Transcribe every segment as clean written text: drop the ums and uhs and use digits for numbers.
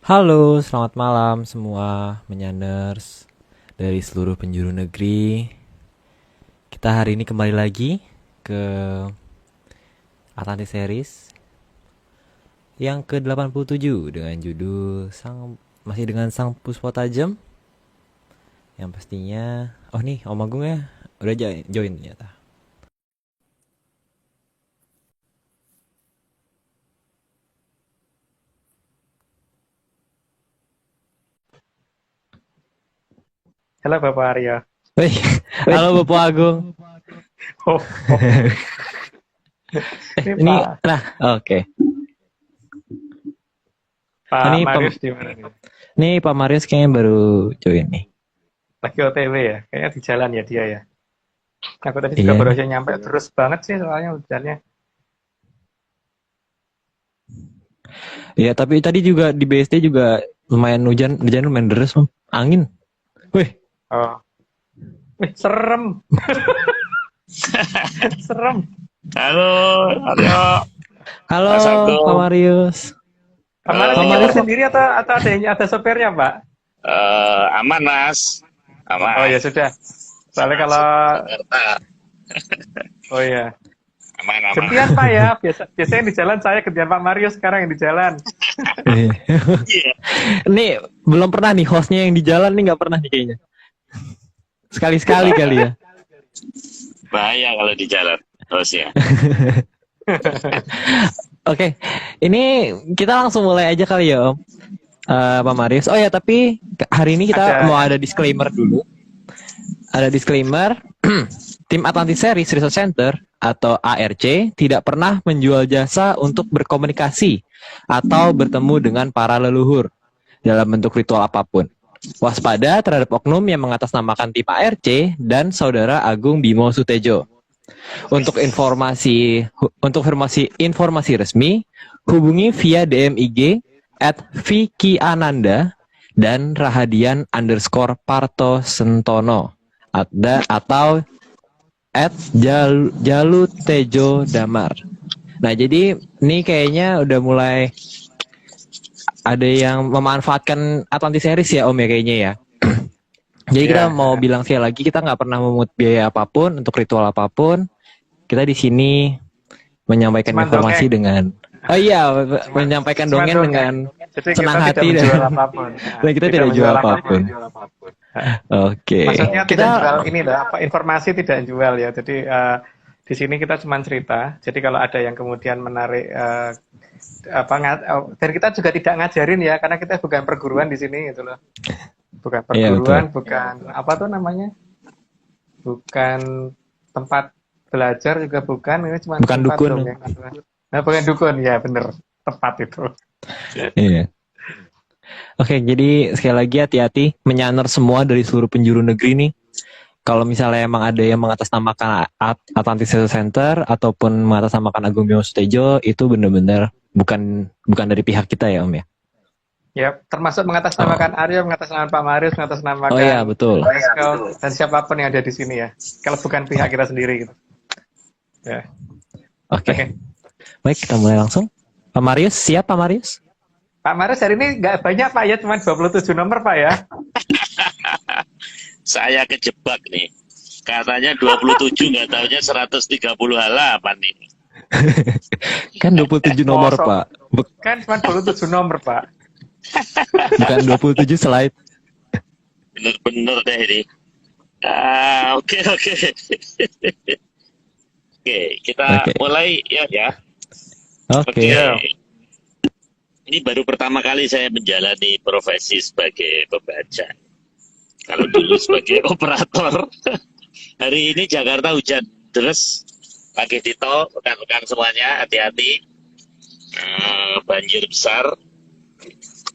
Halo, selamat malam semua menyanders dari seluruh penjuru negeri. Kita hari ini kembali lagi ke Atlantis Series yang ke-87 dengan judul masih dengan Sang Puspa Tajam. Yang pastinya, oh nih Om Agung ya, udah join ternyata. Halo Bapak Arya. Wih, halo Bapak Agung. Oh, oh, ini Ini, Pak nah, oke. Pak Ini Marius di mana nih? Pak Marius kayaknya baru join nih. Lagi OTW ya? Kayaknya di jalan ya dia ya. Aku tadi juga Iya baru nih. aja nyampe terus banget sih soalnya hujannya. Iya, tapi tadi juga di BSD juga lumayan hujan lumayan deras, Om. Angin. Wih, Oh, wih, serem, serem. Halo, Aryo, halo Mas Pak Agung. Marius. Pak Marius Pak ini Marius nyetir kok sendiri atau ada sopirnya Pak? Aman, Mas. Oh Aman. ya sudah. Soalnya Sama kalau Jakarta. oh ya Aman, aman. gantian Pak ya. Biasanya di jalan saya gantian Pak Marius sekarang yang di jalan. Iya. nih belum pernah nih hostnya yang di jalan nih nggak pernah nih kayaknya. Sekali-sekali kali ya. Bahaya kalau di jalan. Terus ya. Oke, ini kita langsung mulai aja kali ya Om. Pak Marius. Oh ya, tapi hari ini kita mau Ada ada disclaimer dulu. Ada disclaimer, tim Atlantis Series Research Center atau ARC tidak pernah menjual jasa untuk berkomunikasi atau bertemu dengan para leluhur dalam bentuk ritual apapun. Waspada terhadap oknum yang mengatasnamakan tim ARC dan Saudara Agung Bimo Sutejo. Untuk informasi resmi, hubungi via DM IG @Vicky Ananda dan Rahadian_Parto Sentono atau @Jalutejo Damar. Nah, jadi ini kayaknya udah mulai ada yang memanfaatkan Atlantis Series ya Om ya kayaknya ya. Jadi kita mau ya. bilang sekali lagi kita nggak pernah memungut biaya apapun untuk ritual apapun. Kita di sini menyampaikan Cuman informasi dongeng. dengan Cuman, menyampaikan cuman dongeng dongeng. dengan Jadi kita senang tidak hati menjual dan, apapun. Nah, dan kita tidak tidak jual menjual apapun. apapun. Oke, Maksudnya tidak kita jual ini loh, apa informasi tidak jual ya. Jadi di sini kita cuma cerita. Jadi kalau ada yang kemudian menarik dan kita juga tidak ngajarin ya, karena kita bukan perguruan di sini gitu loh. Bukan iya betul. perguruan, bukan apa tuh namanya? Bukan tempat belajar juga bukan, ini cuma Bukan tempat dukun. dongeng. Nah, bukan dukun ya, bener. Tepat itu. Iya. Oke, jadi sekali lagi hati-hati menyaner semua dari seluruh penjuru negeri nih. Kalau misalnya emang ada yang mengatasnamakan Atlantis Research Center ataupun mengatasnamakan Agung Bimo Sutejo, itu benar-benar bukan dari pihak kita ya Om ya. Ya, termasuk Oh, mengatasnamakan Aryo, mengatasnamakan Pak Marius, oh iya mengatasnamakan betul. Esko, dan siapapun yang ada di sini ya. Kalau bukan pihak kita sendiri gitu. Ya, Oke, oke. baik kita mulai langsung. Pak Marius, siap Pak Marius? Pak Marius hari ini nggak banyak Pak ya, cuma 27 nomor Pak ya. Saya kejebak nih. Katanya 27, nggak taunya 130 halaman ini. Kan 27 nomor Kosong. Pak, Kan cuma 27 nomor Pak. bukan 27 slide. Bener-bener deh ini. Oke, oke. Oke, kita Oke, mulai ya. Ya. oke. Oke. Ya, Ini baru pertama kali saya menjalani profesi sebagai pembaca. Kalau dulu sebagai operator. Hari ini Jakarta hujan deras. Pagi Tito, rekan-rekan semuanya, hati-hati. Banjir besar.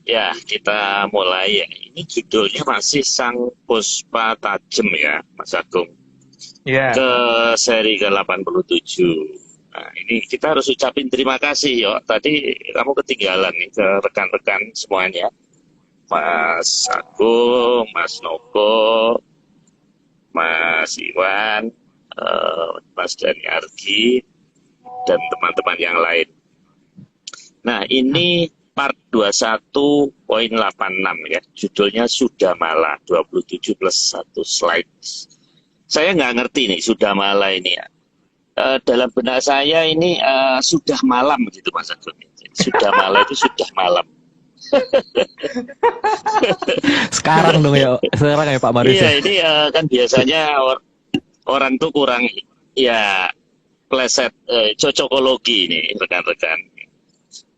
Ya, kita mulai ya. Ini judulnya masih Sang Puspa Tajem ya, Mas Agung. ya. Ke seri ke-87. Nah, ini kita harus ucapin terima kasih yo. Tadi kamu ketinggalan nih ke rekan-rekan semuanya. Mas Agung, Mas Noko, Mas Iwan, Mas Dani Argi, dan teman-teman yang lain. Nah, ini part 21.86 ya. Judulnya Sudah Malah 27 plus 1 slide. Saya nggak ngerti nih sudah malah ini ya. Dalam benak saya ini sudah malam gitu Mas Agung. Sudah malah itu sudah malam. Sekarang dong ya, sekarang ya Pak Marius. Iya, Ya? ini kan biasanya orang tuh kurang ya pleset cocokologi ini rekan-rekan.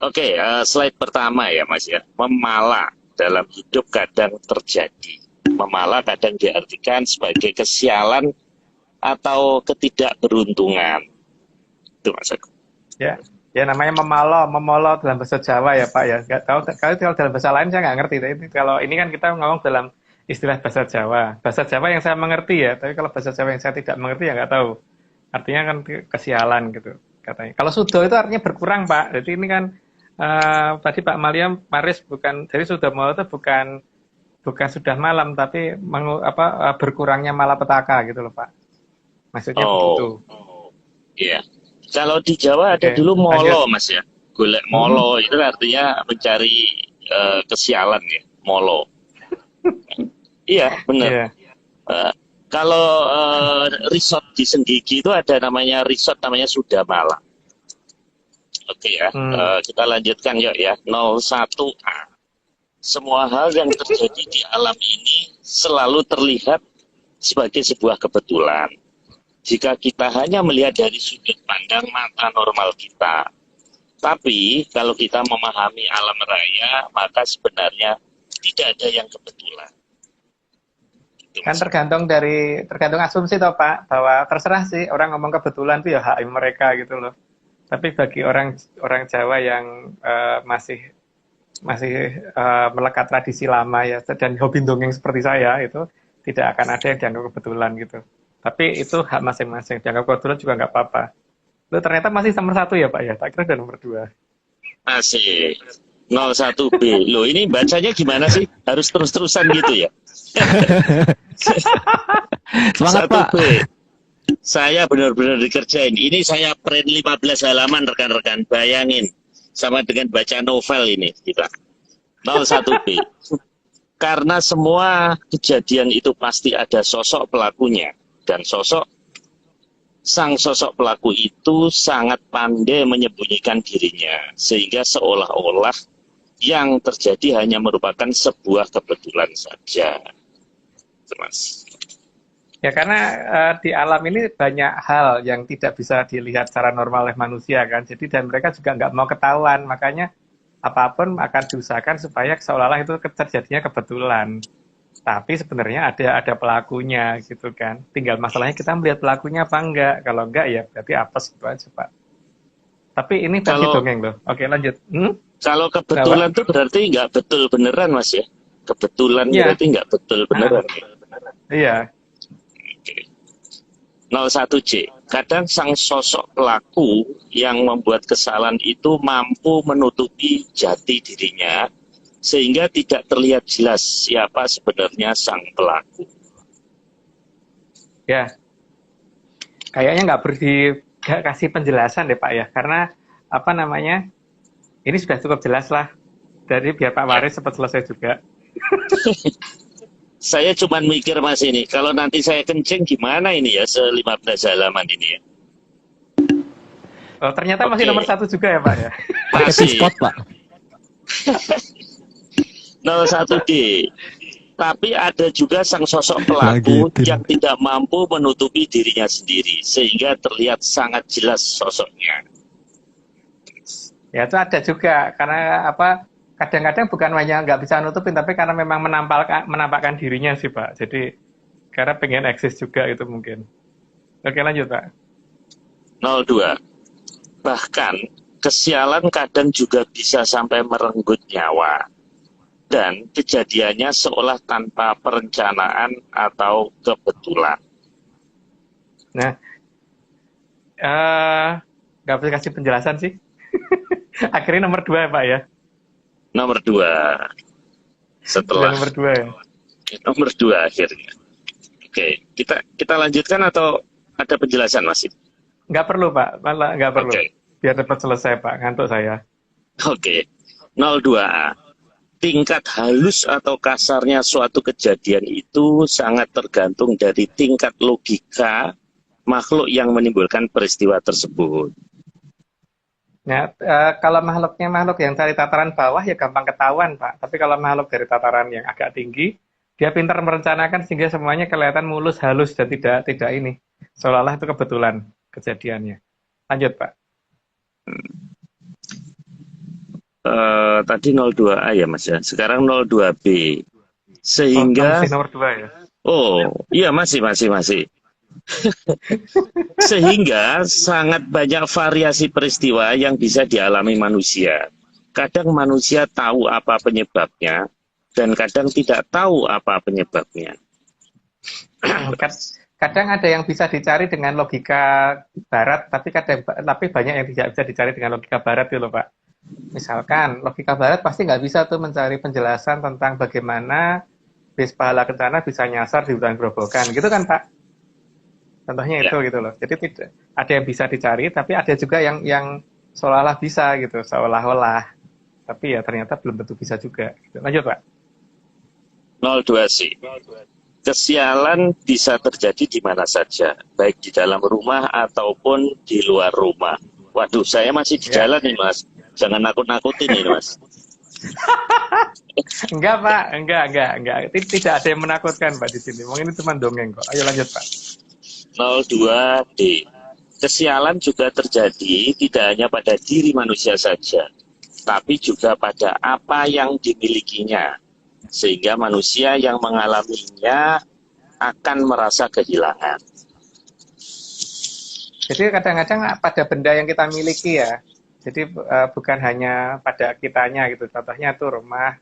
Oke, slide pertama ya Mas ya. Memala dalam hidup kadang terjadi. Memala kadang diartikan sebagai kesialan atau ketidakberuntungan. Itu Mas Agung. Ya namanya memolo dalam bahasa Jawa ya Pak ya. Nggak tahu kalau dalam bahasa lain saya nggak ngerti. Tapi kalau ini kan kita ngomong dalam istilah bahasa Jawa. Bahasa Jawa yang saya mengerti ya. Tapi kalau bahasa Jawa yang saya tidak mengerti ya nggak tahu. Artinya kan kesialan gitu katanya. Kalau sudo itu artinya berkurang Pak. Jadi ini kan tadi Pak Maris bukan. Jadi sudah mau itu bukan sudah malam tapi berkurangnya malapetaka gitu loh Pak. Maksudnya begitu. Iya. Kalau di Jawa ada dulu molo Mas ya. Golek molo itu artinya mencari kesialan ya. Molo. Iya benar. Iya. Kalau resort di Senggigi itu ada namanya resort namanya Sudah Malam. Oke ya. Kita lanjutkan yuk ya. 01A. Semua hal yang terjadi di alam ini selalu terlihat sebagai sebuah kebetulan. Jika kita hanya melihat dari sudut pandang mata normal kita. Tapi kalau kita memahami alam raya, maka sebenarnya tidak ada yang kebetulan. Kan tergantung asumsi toh Pak, bahwa terserah sih orang ngomong kebetulan itu ya hak mereka gitu loh. Tapi bagi orang Jawa yang masih melekat tradisi lama ya dan hobi dongeng seperti saya itu tidak akan ada yang dianggap kebetulan gitu. Tapi itu hak masing-masing. Dianggap kebetulan juga nggak apa-apa. Loh, ternyata masih nomor 1 ya Pak ya? Tak kira udah nomor 2. Masih 01B. Loh ini bacanya gimana sih? Harus terus-terusan gitu ya? Semangat Pak. 1B. Saya benar-benar dikerjain. Ini saya print 15 halaman rekan-rekan. Bayangin. Sama dengan baca novel ini kita. 01B. Karena semua kejadian itu pasti ada sosok pelakunya. Dan sang sosok pelaku itu sangat pandai menyembunyikan dirinya. Sehingga seolah-olah yang terjadi hanya merupakan sebuah kebetulan saja. Mas. Ya karena di alam ini banyak hal yang tidak bisa dilihat secara normal oleh manusia kan. Jadi dan mereka juga nggak mau ketahuan. Makanya apapun akan diusahakan supaya seolah-olah itu terjadinya kebetulan. Tapi sebenarnya ada pelakunya gitu kan. Tinggal masalahnya kita melihat pelakunya apa enggak. Kalau enggak ya berarti apes gitu aja Pak. Tapi ini versi dongeng loh. Oke lanjut. Kalau kebetulan itu berarti nggak betul beneran Mas ya? Kebetulan berarti nggak betul beneran. Iya. 01C. Kadang sang sosok pelaku yang membuat kesalahan itu mampu menutupi jati dirinya sehingga tidak terlihat jelas siapa sebenarnya sang pelaku. Ya, kayaknya nggak kasih penjelasan deh Pak ya, karena apa namanya, ini sudah cukup jelas lah. Jadi biar Pak Waris cepat selesai juga. Saya cuma mikir Mas ini, kalau nanti saya kencing gimana ini ya, se-15 halaman ini ya. Oh, ternyata masih nomor 1 juga ya Pak ya? Masih. Spot Pak. 01D. Tapi ada juga sang sosok pelaku yang tidak mampu menutupi dirinya sendiri sehingga terlihat sangat jelas sosoknya. Ya itu ada juga karena apa? Kadang-kadang bukan hanya nggak bisa nutupin, tapi karena memang menampakkan dirinya sih Pak. Jadi karena pengen eksis juga itu mungkin. Oke lanjut Pak. 02. Bahkan kesialan kadang juga bisa sampai merenggut nyawa. Dan kejadiannya seolah tanpa perencanaan atau kebetulan. Nah, nggak bisa kasih penjelasan sih. Akhirnya nomor 2 ya Pak ya? Nomor 2. Setelah nomor 2 ya? Nomor 2 akhirnya. Oke, kita lanjutkan atau ada penjelasan masih? Nggak perlu Pak, malah nggak perlu. Oke. Biar cepat selesai Pak, ngantuk saya. Oke. 02A. Tingkat halus atau kasarnya suatu kejadian itu sangat tergantung dari tingkat logika makhluk yang menimbulkan peristiwa tersebut. Ya, kalau makhluknya makhluk yang dari tataran bawah ya gampang ketahuan, Pak. Tapi kalau makhluk dari tataran yang agak tinggi, dia pintar merencanakan sehingga semuanya kelihatan mulus, halus dan tidak ini. Seolah-olah itu kebetulan kejadiannya. Lanjut, Pak. Tadi 02A ya Mas ya, sekarang 02B. Oh, Sehingga, masih nomor 2 ya. iya masih. Sehingga sangat banyak variasi peristiwa yang bisa dialami manusia. Kadang manusia tahu apa penyebabnya, dan kadang tidak tahu apa penyebabnya. Kadang ada yang bisa dicari dengan logika barat, tapi banyak yang tidak bisa dicari dengan logika barat gitu loh, Pak. Misalkan logika barat pasti nggak bisa tuh mencari penjelasan tentang bagaimana bis pahala kencana bisa nyasar di hutan Grobogan, gitu kan, Pak? Contohnya itu gitu loh. Jadi tidak ada yang bisa dicari, tapi ada juga yang seolah-olah bisa gitu, seolah-olah. Tapi ya ternyata belum tentu bisa juga. Gitu. Lanjut, Pak. 02C. Kesialan bisa terjadi di mana saja, baik di dalam rumah ataupun di luar rumah. Waduh, saya masih di jalan nih Mas. Jangan nakut-nakutin ini Mas. Enggak, Pak. Enggak. Tidak ada yang menakutkan, Pak, di sini. Mungkin ini cuma dongeng kok. Ayo lanjut, Pak. 02D. Kesialan juga terjadi tidak hanya pada diri manusia saja, tapi juga pada apa yang dimilikinya. Sehingga manusia yang mengalaminya akan merasa kehilangan. Jadi kadang-kadang pada benda yang kita miliki ya. Jadi bukan hanya pada kitanya gitu. Contohnya tuh rumah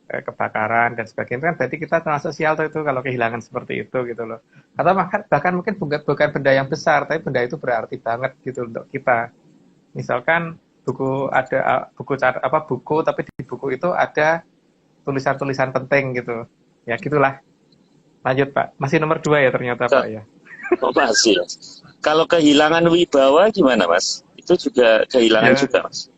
kebakaran dan sebagainya. Itu kan berarti kita termasuk sial tuh itu kalau kehilangan seperti itu gitu loh. Atau bahkan mungkin bukan benda yang besar, tapi benda itu berarti banget gitu untuk kita. Misalkan buku tapi di buku itu ada tulisan-tulisan penting gitu. Ya gitulah. Lanjut, Pak. Masih nomor 2 ya ternyata, Pak ya. Oh, masih. Kalau kehilangan wibawa gimana, Mas? Itu juga kehilangan juga, Mas.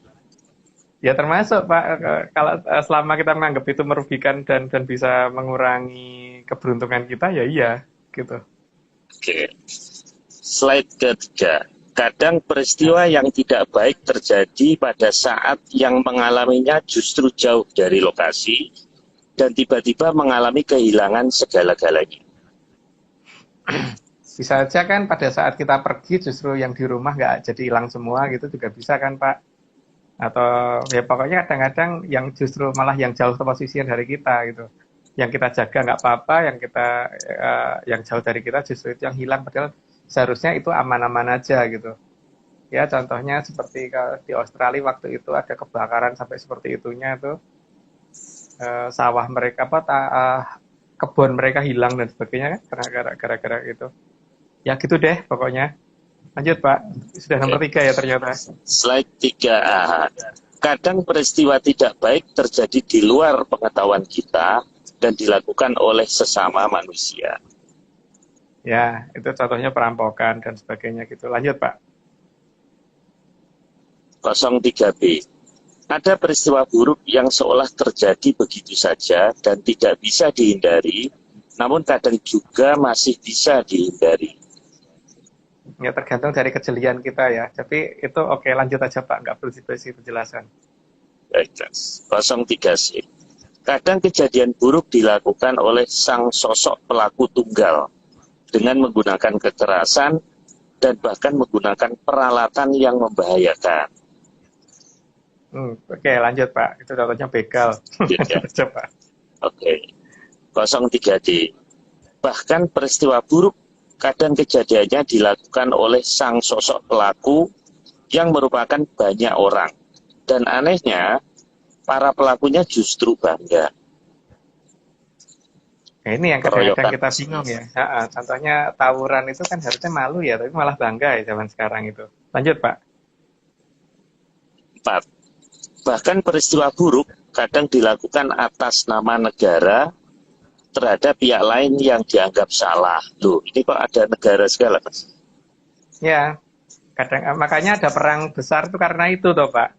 Ya termasuk, Pak. Kalau selama kita menganggap itu merugikan dan bisa mengurangi keberuntungan kita, ya iya, gitu. Oke. Slide ketiga. Kadang peristiwa yang tidak baik terjadi pada saat yang mengalaminya justru jauh dari lokasi dan tiba-tiba mengalami kehilangan segala-galanya. Bisa aja kan pada saat kita pergi justru yang di rumah nggak jadi hilang semua gitu juga bisa kan, Pak. Atau ya pokoknya kadang-kadang yang justru malah yang jauh posisinya dari kita gitu. Yang kita jaga nggak apa-apa, yang jauh dari kita justru itu yang hilang padahal seharusnya itu aman-aman aja gitu. Ya contohnya seperti di Australia waktu itu ada kebakaran sampai seperti itunya tuh sawah mereka kebun mereka hilang dan sebagainya kan gara-gara itu. Ya gitu deh pokoknya. Lanjut, Pak. Sudah nomor 3 ya ternyata. Slide 3A. Kadang peristiwa tidak baik terjadi di luar pengetahuan kita dan dilakukan oleh sesama manusia. Ya, itu contohnya perampokan dan sebagainya gitu. Lanjut, Pak. 03B. Ada peristiwa buruk yang seolah terjadi begitu saja dan tidak bisa dihindari, namun kadang juga masih bisa dihindari. Ya tergantung dari kejelian kita ya. Tapi itu oke, lanjut aja, Pak. Nggak perlu diberi penjelasan. Baik, 03C. Kadang kejadian buruk dilakukan oleh sang sosok pelaku tunggal dengan menggunakan kekerasan dan bahkan menggunakan peralatan yang membahayakan. Oke, lanjut, Pak. Itu contohnya begal. Ya. Coba. Oke. 03D. Bahkan peristiwa buruk kadang kejadiannya dilakukan oleh sang sosok pelaku yang merupakan banyak orang. Dan anehnya, para pelakunya justru bangga. Nah, ini yang kadang-kadang kita bingung ya. Contohnya tawuran itu kan harusnya malu ya, tapi malah bangga ya zaman sekarang itu. Lanjut, Pak. 4. Bahkan peristiwa buruk kadang dilakukan atas nama negara terhadap pihak lain yang dianggap salah. Loh, ini kok ada negara segala, Mas? Ya, makanya ada perang besar itu karena itu toh, Pak.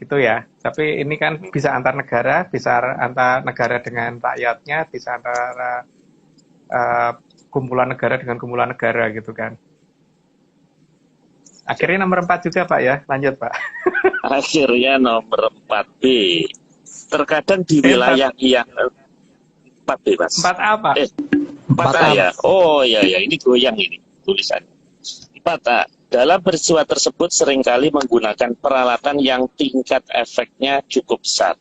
gitu ya. Tapi ini kan bisa antar negara, bisa antar negara dengan rakyatnya, bisa antara kumpulan negara dengan kumpulan negara gitu kan. Akhirnya nomor 4 juga Pak ya, lanjut Pak. Akhirnya nomor 4B. Terkadang di wilayah yang 4B, Mas. 4 apa? 4A ya. Oh ya, ini goyang ini tulisan. 4A. Dalam peristiwa tersebut seringkali menggunakan peralatan yang tingkat efeknya cukup besar.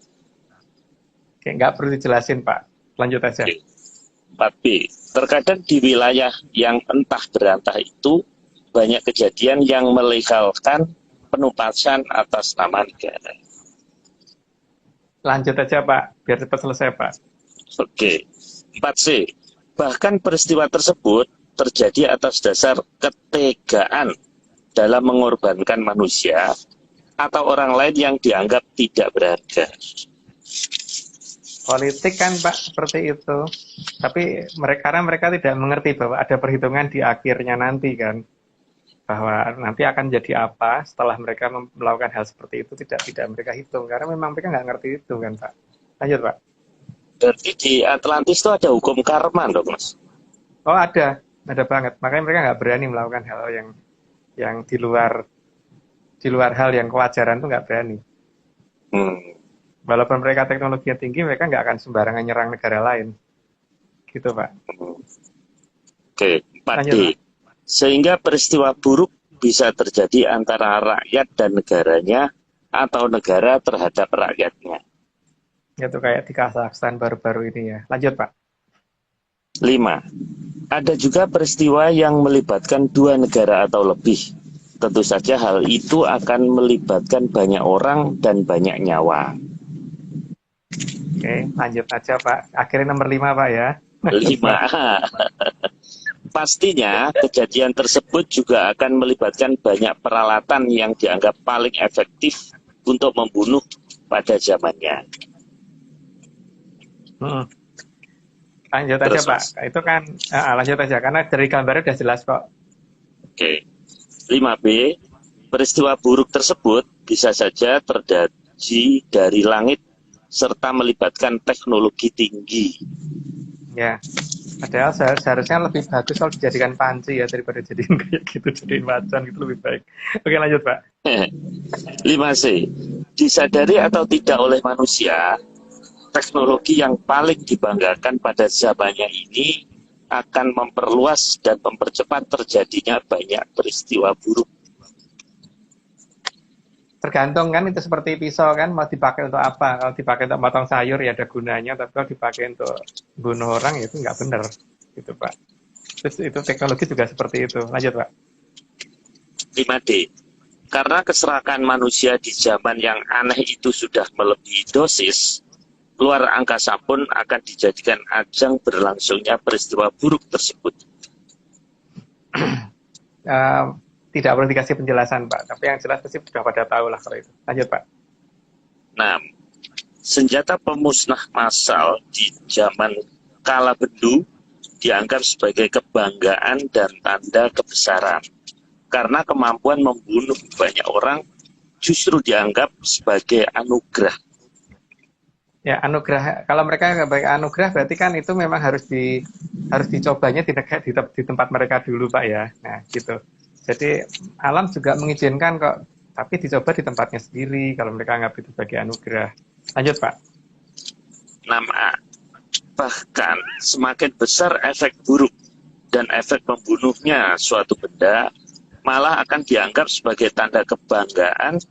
Oke, nggak perlu dijelasin Pak. Lanjut aja. 4B. Terkadang di wilayah yang entah berantah itu banyak kejadian yang melegalkan penumpasan atas nama negara. Lanjut aja Pak, biar cepat selesai Pak. Oke. 4C. Bahkan peristiwa tersebut terjadi atas dasar ketegaan dalam mengorbankan manusia atau orang lain yang dianggap tidak berharga. Politik kan Pak seperti itu. Tapi karena mereka tidak mengerti bahwa ada perhitungan di akhirnya nanti kan. Bahwa nanti akan jadi apa setelah mereka melakukan hal seperti itu tidak mereka hitung. Karena memang mereka nggak ngerti itu kan Pak. Lanjut Pak. Berarti di Atlantis itu ada hukum karma dong Mas? Oh ada banget. Makanya mereka nggak berani melakukan hal yang di luar hal yang kewajaran itu nggak berani. Walaupun mereka teknologinya tinggi, mereka nggak akan sembarangan nyerang negara lain. Gitu Pak. Oke, 4D. Lanjut, Pak. Sehingga peristiwa buruk bisa terjadi antara rakyat dan negaranya atau negara terhadap rakyatnya. Itu kayak di Kazakhstan baru-baru ini ya. Lanjut Pak. 5. Ada juga peristiwa yang melibatkan dua negara atau lebih. Tentu saja hal itu akan melibatkan banyak orang dan banyak nyawa. Oke, lanjut aja Pak. Akhirnya nomor 5 Pak ya. 5. Pastinya kejadian tersebut juga akan melibatkan banyak peralatan yang dianggap paling efektif untuk membunuh pada zamannya. Lanjut Terus, aja Pak. Mas. Itu kan lanjut aja karena dari gambarnya udah jelas kok. Oke. 5B. Peristiwa buruk tersebut bisa saja terjadi dari langit serta melibatkan teknologi tinggi. Ya. Padahal seharusnya lebih bagus kalau dijadikan panci ya daripada jadiin kayak gitu, jadiin macan gitu lebih baik. Oke lanjut Pak. 5C. Disadari atau tidak oleh manusia, teknologi yang paling dibanggakan pada zamannya ini akan memperluas dan mempercepat terjadinya banyak peristiwa buruk. Tergantung kan, itu seperti pisau kan, mau dipakai untuk apa? Kalau dipakai untuk potong sayur ya ada gunanya, tapi kalau dipakai untuk bunuh orang ya itu nggak benar, gitu Pak. Terus itu teknologi juga seperti itu. Lanjut Pak. 5D. Karena keserakan manusia di zaman yang aneh itu sudah melebihi dosis, luar angkasa pun akan dijadikan ajang berlangsungnya peristiwa buruk tersebut. Tidak perlu dikasih penjelasan Pak, tapi yang jelas pasti sudah pada tahu lah kalau itu. Lanjut Pak. 6. Senjata pemusnah massal di zaman kala Bendu dianggap sebagai kebanggaan dan tanda kebesaran. Karena kemampuan membunuh banyak orang justru dianggap sebagai anugerah. Ya anugerah, kalau mereka nggak baik anugerah berarti kan itu memang harus dicobanya di tempat mereka dulu Pak ya. Nah gitu. Jadi alam juga mengizinkan kok, tapi dicoba di tempatnya sendiri kalau mereka anggap itu sebagai anugerah. Lanjut Pak. 6A. Bahkan semakin besar efek buruk dan efek membunuhnya suatu benda, malah akan dianggap sebagai tanda kebanggaan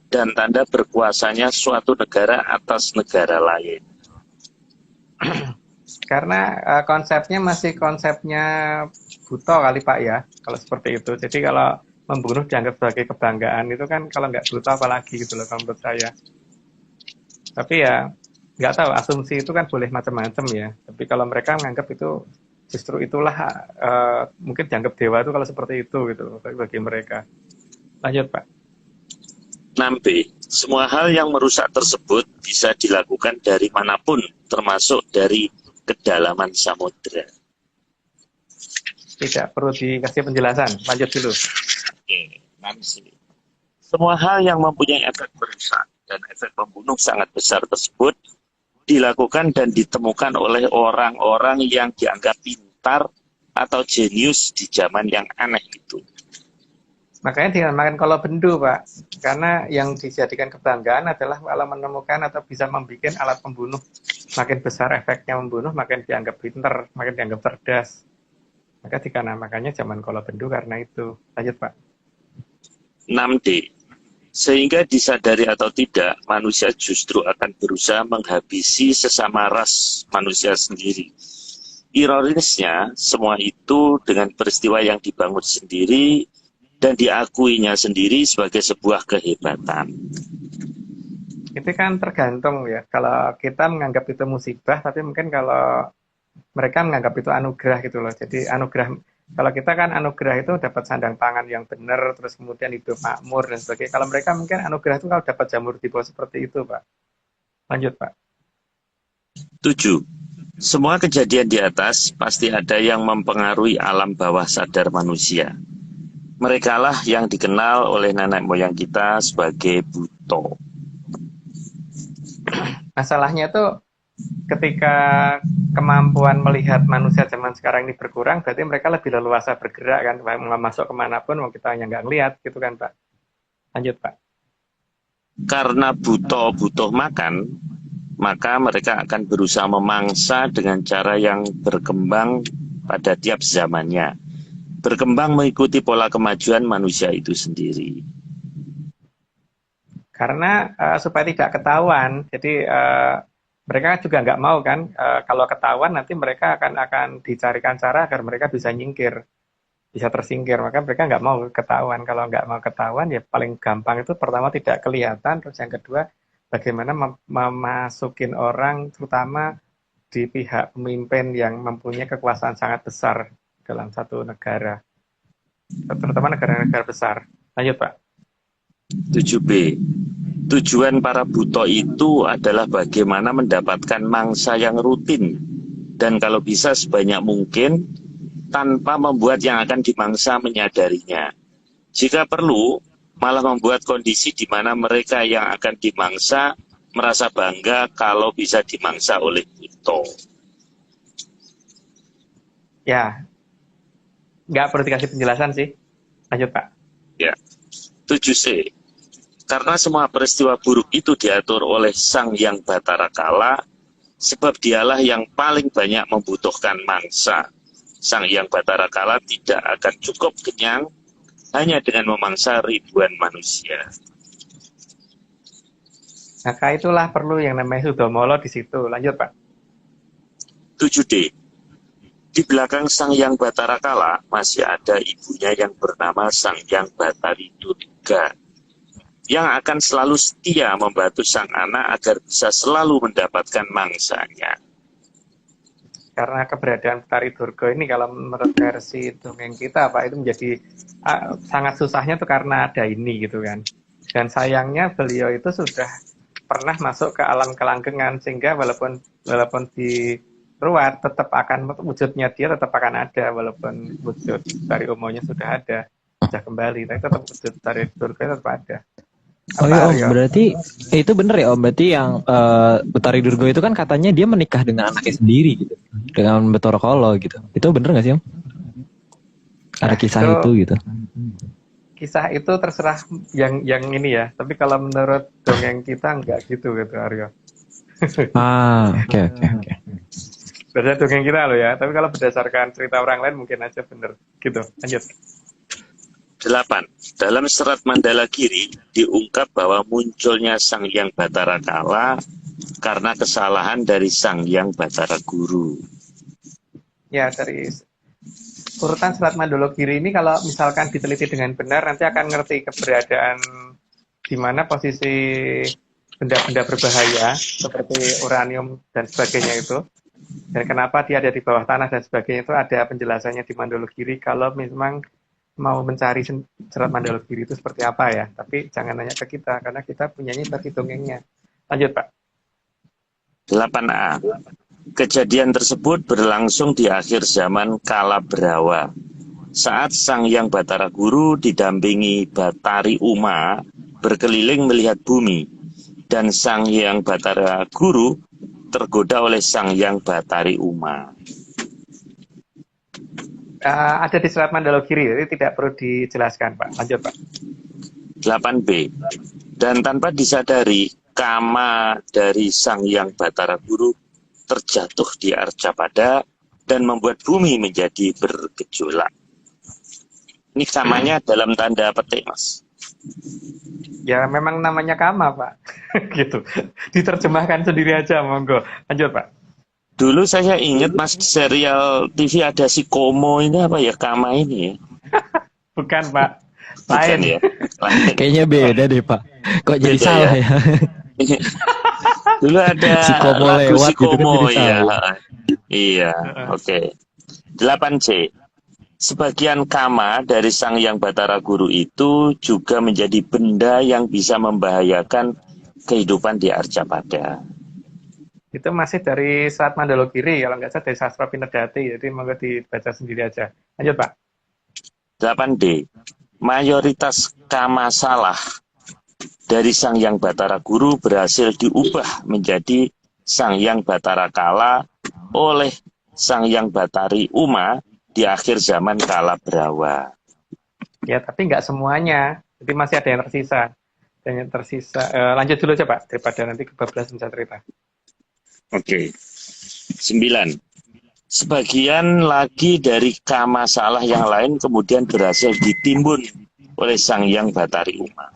dan tanda berkuasanya suatu negara atas negara lain. Karena konsepnya masih konsepnya buto kali Pak ya, kalau seperti itu. Jadi kalau membunuh dianggap sebagai kebanggaan itu kan kalau nggak buto apalagi gitu loh kalau menurut saya. Tapi ya nggak tahu, asumsi itu kan boleh macam-macam ya. Tapi kalau mereka menganggap itu justru itulah mungkin dianggap dewa itu kalau seperti itu gitu bagi mereka. Lanjut Pak. 6B. Semua hal yang merusak tersebut bisa dilakukan dari manapun, termasuk dari kedalaman samudera. Tidak perlu dikasih penjelasan. Lanjut dulu. Oke, 6C. Semua hal yang mempunyai efek merusak dan efek pembunuh sangat besar tersebut dilakukan dan ditemukan oleh orang-orang yang dianggap pintar atau jenius di zaman yang aneh itu. Makanya dinamakan kolobendu, Pak. Karena yang dijadikan kebanggaan adalah kalau menemukan atau bisa membuat alat pembunuh. Makin besar efeknya membunuh, makin dianggap pintar, makin dianggap cerdas. Maka dinamakannya zaman kolobendu karena itu. Lanjut, Pak. 6D. Sehingga disadari atau tidak, manusia justru akan berusaha menghabisi sesama ras manusia sendiri. Ironisnya, semua itu dengan peristiwa yang dibangun sendiri dan diakuinya sendiri sebagai sebuah kehebatan. Itu kan tergantung ya. Kalau kita menganggap itu musibah, tapi mungkin kalau mereka menganggap itu anugerah gitu loh. Jadi anugerah, kalau kita kan anugerah itu dapat sandang pangan yang benar, terus kemudian hidup makmur dan sebagainya. Kalau mereka mungkin anugerah itu kalau dapat jamur tiba seperti itu, Pak. Lanjut, Pak. 7. Semua kejadian di atas pasti ada yang mempengaruhi alam bawah sadar manusia. Merekalah yang dikenal oleh nenek moyang kita sebagai buto. Masalahnya itu ketika kemampuan melihat manusia zaman sekarang ini berkurang, berarti mereka lebih leluasa bergerak kan, mau masuk kemanapun, mau kita hanya nggak ngelihat gitu kan, Pak. Lanjut, Pak. Karena buto butuh makan, maka mereka akan berusaha memangsa dengan cara yang berkembang pada tiap zamannya. Berkembang mengikuti pola kemajuan manusia itu sendiri. Karena supaya tidak ketahuan, jadi mereka juga nggak mau kan, kalau ketahuan nanti mereka akan dicarikan cara agar mereka bisa nyingkir, bisa tersingkir. Maka mereka nggak mau ketahuan. Kalau nggak mau ketahuan, ya paling gampang itu pertama tidak kelihatan, terus yang kedua bagaimana memasukin orang, terutama di pihak pemimpin yang mempunyai kekuasaan sangat besar dalam satu negara, terutama negara-negara besar. Lanjut, Pak. 7B. Tujuan para buto itu adalah bagaimana mendapatkan mangsa yang rutin dan kalau bisa sebanyak mungkin tanpa membuat yang akan dimangsa menyadarinya. Jika perlu, malah membuat kondisi di mana mereka yang akan dimangsa merasa bangga kalau bisa dimangsa oleh buto. Ya, nggak perlu dikasih penjelasan sih. Lanjut, Pak. Ya. 7C. Karena semua peristiwa buruk itu diatur oleh Sang Yang Batara Kala, sebab dialah yang paling banyak membutuhkan mangsa. Sang Yang Batara Kala tidak akan cukup kenyang hanya dengan memangsa ribuan manusia. Maka itulah perlu yang namanya Sudomolo di situ. Lanjut, Pak. 7D. Di belakang Sang Yang Batara Kala masih ada ibunya yang bernama Sang Yang Batari Durga, yang akan selalu setia membantu sang anak agar bisa selalu mendapatkan mangsanya. Karena keberadaan Batari Durga ini kalau menurut versi dongeng kita, Pak, itu menjadi sangat susahnya tuh karena ada ini gitu kan. Dan sayangnya beliau itu sudah pernah masuk ke alam kelanggengan, sehingga walaupun di ruat tetap akan wujudnya dia tetap akan ada, walaupun wujud dari umumnya sudah ada, sudah kembali, tapi tetap wujud Batari Durga tetap ada. Oh iya Om, Aryo? berarti itu bener ya Om, berarti yang Betari Durga itu kan katanya dia menikah dengan anaknya sendiri gitu, dengan Betara Kala gitu. Itu bener nggak sih Om? Ada kisah itu gitu. Kisah itu terserah yang ini ya, tapi kalau menurut dongeng kita enggak gitu Aryo. Oke. Berdasarkan dongeng kita loh ya, tapi kalau berdasarkan cerita orang lain mungkin aja bener gitu. Lanjut. 8. Dalam serat Mandala Giri diungkap bahwa munculnya Sang Yang Batara Kala karena kesalahan dari Sang Yang Batara Guru. Ya, dari urutan serat Mandala Giri ini kalau misalkan diteliti dengan benar nanti akan ngerti keberadaan di mana posisi benda-benda berbahaya seperti uranium dan sebagainya itu. Dan kenapa dia ada di bawah tanah dan sebagainya itu ada penjelasannya di Mandala Giri kalau memang mau mencari serat Mandala Giri itu seperti apa ya. Tapi jangan nanya ke kita karena kita punyanya versi dongengnya. Lanjut, Pak. 8A. Kejadian tersebut berlangsung di akhir zaman Kalabrawa. Saat Sang Yang Batara Guru didampingi Batari Uma berkeliling melihat bumi. dan Sang Hyang Batara Guru tergoda oleh Sang Hyang Batari Uma. Ada di Serat Mandalogiri, jadi tidak perlu dijelaskan, Pak. Lanjut, Pak. 8b. Dan tanpa disadari, kama dari Sang Hyang Batara Guru terjatuh di Arcapada dan membuat bumi menjadi bergejolak. Ini kamanya dalam tanda petik, Mas. Ya, memang namanya Kama, Pak. Gitu. Diterjemahkan sendiri aja, monggo. Lanjut, Pak. Dulu saya ingat, Mas, serial TV ada si Komo ini apa ya, Kama ini ya? Bukan, Pak. Bukan Lain. ya? Lain. Kayaknya beda deh Pak. Kok jadi Beda salah ya? Dulu ada Si Komo lagu lewat si gitu kan Komo, jadi iya. salah. Iya, oke. 8C. Sebagian kama dari Sang Hyang Batara Guru itu juga menjadi benda yang bisa membahayakan kehidupan di Arcapada. Itu masih dari Serat Mandalogiri, kalau nggak salah dari Sastra Pinerdati, jadi monggo dibaca sendiri aja. Lanjut, Pak. 8D. Mayoritas kama salah dari Sang Hyang Batara Guru berhasil diubah menjadi Sang Hyang Batara Kala oleh Sang Hyang Batari Uma di akhir zaman Kala Brawa. Ya, tapi nggak semuanya. Jadi masih ada yang tersisa. Dan yang tersisa, lanjut dulu aja, Pak, daripada nanti kebablasan bisa cerita. Oke. 9. Sebagian lagi dari kama salah yang lain kemudian berhasil ditimbun oleh Sang Hyang Batari Uma.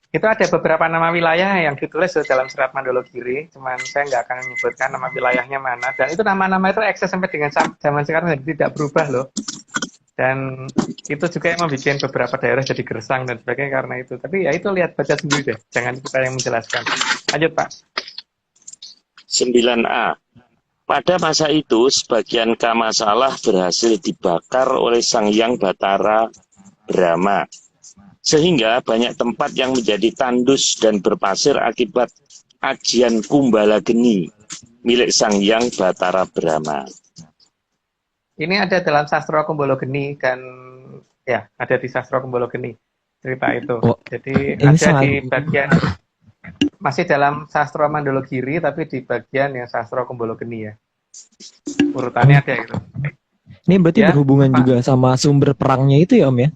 Itu ada beberapa nama wilayah yang ditulis dalam Serat Mandalogiri, cuman saya nggak akan menyebutkan nama wilayahnya mana. Dan itu nama-nama itu eksis sampai dengan zaman sekarang jadi tidak berubah loh. Dan itu juga yang membuat beberapa daerah jadi gersang dan sebagainya karena itu. Tapi ya itu lihat baca sendiri deh, jangan kita yang menjelaskan. Lanjut, Pak. 9A. Pada masa itu, sebagian kama salah berhasil dibakar oleh Sang Hyang Batara Brahma. Sehingga banyak tempat yang menjadi tandus dan berpasir akibat ajian Kumbala Geni milik Sang Hyang Batara Brahma. Ini ada dalam Sastra Kumbala Geni dan ya ada di Sastra Kumbala Geni cerita itu. Oh, Jadi ini ada sangat- di bagian masih dalam Sastra Mandalogiri tapi di bagian yang Sastra Kumbala Geni ya. Urutannya ada gitu. Ini berarti Ya, berhubungan Pak. juga sama sumber perangnya itu ya Om ya?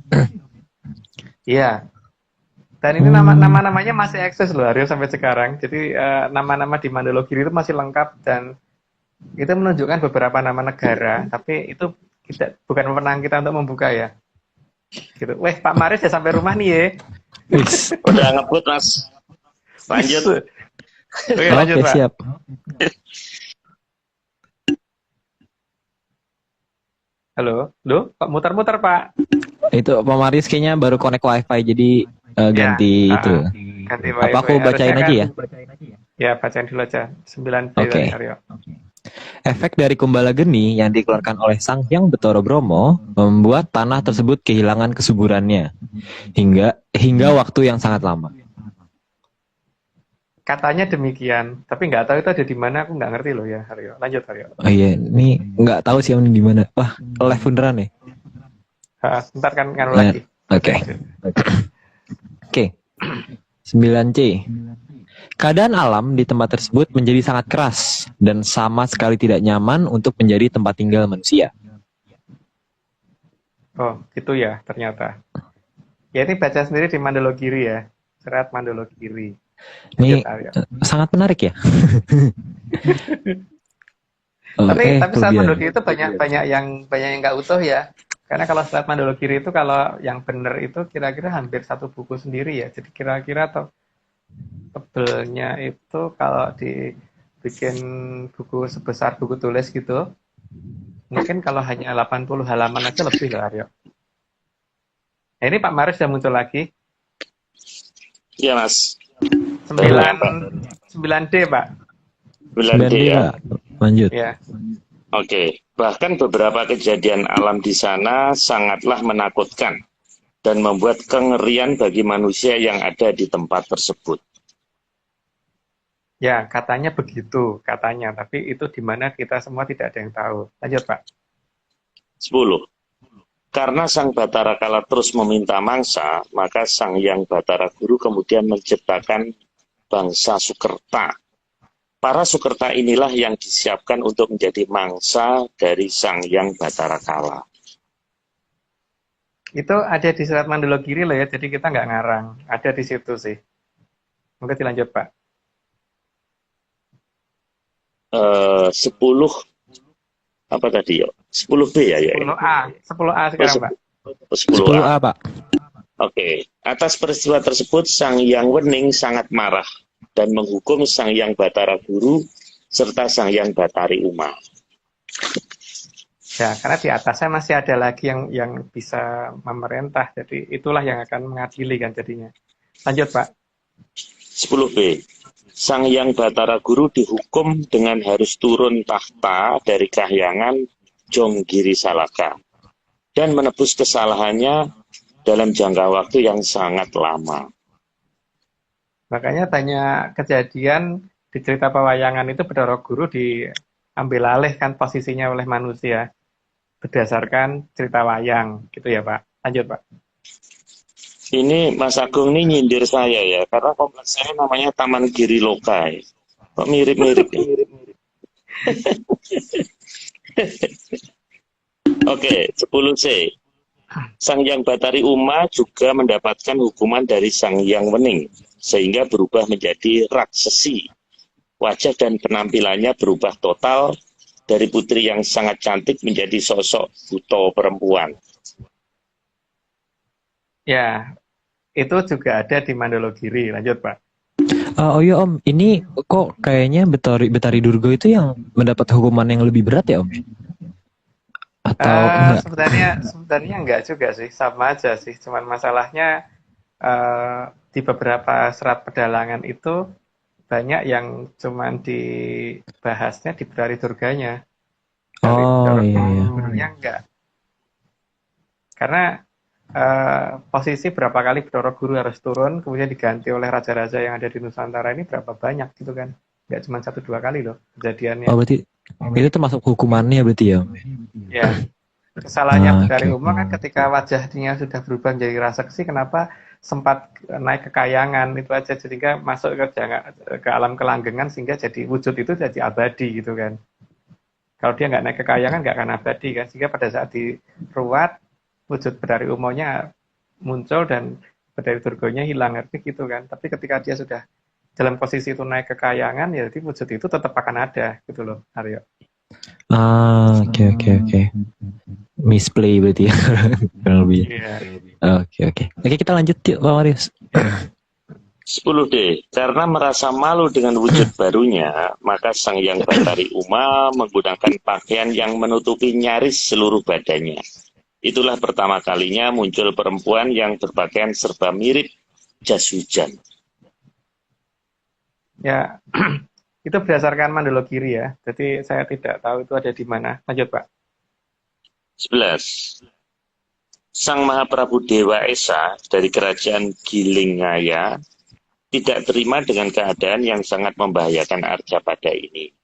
Iya. Dan ini nama-namanya masih eksis loh Aryo sampai sekarang. Jadi nama-nama di Mandalogiri itu masih lengkap dan itu menunjukkan beberapa nama negara, tapi itu bukan wewenang kita untuk membuka ya. Gitu. Weh, Pak Maris ya sampai rumah nih ya. Wis. Udah ngebut, Mas. Lanjut. Oke, lanjut, Oke, Pak. siap. Halo, loh, Pak muter-muter Pak. Itu Pak Maris kayaknya baru connect wifi jadi ganti Ya, itu. Ganti Apa aku wifi. bacain Harusnya aja ya? Ya, bacain dulu aja. 9 Oke. dari Aryo. Efek dari Kumbala Geni yang dikeluarkan oleh Sang Hyang Bathara Brahma membuat tanah tersebut kehilangan kesuburannya hingga waktu yang sangat lama. Katanya demikian, tapi nggak tahu itu ada di mana, aku nggak ngerti loh ya, Aryo. Lanjut, Aryo. Oh iya, ini nggak tahu sih Om di mana. Wah, live beneran ya? Ntar kan Nah, lagi. Oke. Oke. 9C. Keadaan alam di tempat tersebut menjadi sangat keras dan sama sekali tidak nyaman untuk menjadi tempat tinggal manusia. Oh, gitu ya ternyata. Ya ini baca sendiri di Mandalogiri ya, Serat Mandalogiri. Ini Lanjut, Aryo. sangat menarik ya. Tapi Serat kemudian. Mandalogiri itu banyak yang nggak utuh ya. Karena kalau Serat Mandalogiri itu kalau yang benar itu kira-kira hampir satu buku sendiri ya. Jadi kira-kira tebelnya itu kalau dibikin buku sebesar buku tulis gitu, mungkin kalau hanya 80 halaman aja lebih lah Aryo. Nah, ini Pak Maris sudah muncul lagi. Iya, Mas. 9D Pak. 9D ya. Pak. Lanjut. Ya. Oke. Bahkan beberapa kejadian alam di sana sangatlah menakutkan dan membuat kengerian bagi manusia yang ada di tempat tersebut. Ya, katanya begitu, katanya. Tapi itu di mana kita semua tidak ada yang tahu. Lanjut, Pak. 10. Karena Sang Batara Kala terus meminta mangsa, maka Sang Hyang Batara Guru kemudian menciptakan bangsa Sukerta. Para Sukerta inilah yang disiapkan untuk menjadi mangsa dari Sang Hyang Batara Kala. Itu ada di surat Mandologiri loh ya, jadi kita nggak ngarang. Ada di situ sih. Mungkin dilanjut, Pak. 10 apa tadi ya? 10B ya? 10A. 10A sekarang, Pak. 10A. 10A, Pak. Oke. Atas peristiwa tersebut, Sang Hyang Wening sangat marah dan menghukum Sang Hyang Batara Guru serta Sang Hyang Batari Uma. Ya, karena di atasnya masih ada lagi yang bisa memerintah. Jadi itulah yang akan mengadili kan jadinya. Lanjut, Pak. 10B. Sang Hyang Batara Guru dihukum dengan harus turun tahta dari kahyangan Jonggiri Salaka dan menebus kesalahannya dalam jangka waktu yang sangat lama. Makanya banyak kejadian di cerita pewayangan itu Bathara Guru diambil alih kan posisinya oleh manusia berdasarkan cerita wayang gitu ya, Pak. Lanjut, Pak. Ini Mas Agung ini nyindir saya ya, karena kompleks saya namanya Taman Giri Loka. Kok mirip-mirip ya? Oke, 10C. Sang Hyang Batari Uma juga mendapatkan hukuman dari Sang Hyang Wening, sehingga berubah menjadi raksesi. Wajah dan penampilannya berubah total dari putri yang sangat cantik menjadi sosok buto perempuan. Ya, itu juga ada di Mandologiri. Lanjut, Pak. Oh iya Om, ini kok kayaknya Betari Durga itu yang mendapat hukuman yang lebih berat ya Om? Atau enggak? Sebenarnya enggak juga sih, sama aja sih. Cuman masalahnya di beberapa serat pedalangan itu banyak yang cuman dibahasnya di Betari Durganya. Dari Oh iya. Gurunya enggak. Karena posisi berapa kali Bathara Guru harus turun, kemudian diganti oleh raja-raja yang ada di Nusantara ini berapa banyak gitu kan. Enggak cuma 1-2 kali loh kejadiannya. Oh berarti itu termasuk hukumannya berarti ya Om? Ya. Kesalahannya Betari Oke. Uma kan ketika wajahnya sudah berubah menjadi raksesi, kenapa sempat naik ke kayangan itu aja, sehingga masuk ke alam kelanggengan sehingga jadi wujud itu jadi abadi gitu kan. Kalau dia nggak naik ke kayangan nggak akan abadi kan, sehingga pada saat diruat wujud Betari Umanya muncul dan Betari Durganya hilang, artinya gitu kan. Tapi ketika dia sudah dalam posisi itu naik ke kayangan, ya jadi wujud itu tetap akan ada gitu loh, Aryo. Oke. Misplay berarti ya. Kurang lebih. Iya. Oke. Oke, kita lanjut yuk Pak Marius. 10D. Karena merasa malu dengan wujud barunya, maka Sang Hyang Batari Uma menggunakan pakaian yang menutupi nyaris seluruh badannya. Itulah pertama kalinya muncul perempuan yang berpakaian serba mirip jas hujan. Ya, itu berdasarkan Mandologiri ya. Jadi saya tidak tahu itu ada di mana. Lanjut, Pak. 11. Sang Mahaprabu Dewa Esa dari kerajaan Gilingaya tidak terima dengan keadaan yang sangat membahayakan Arjapada ini.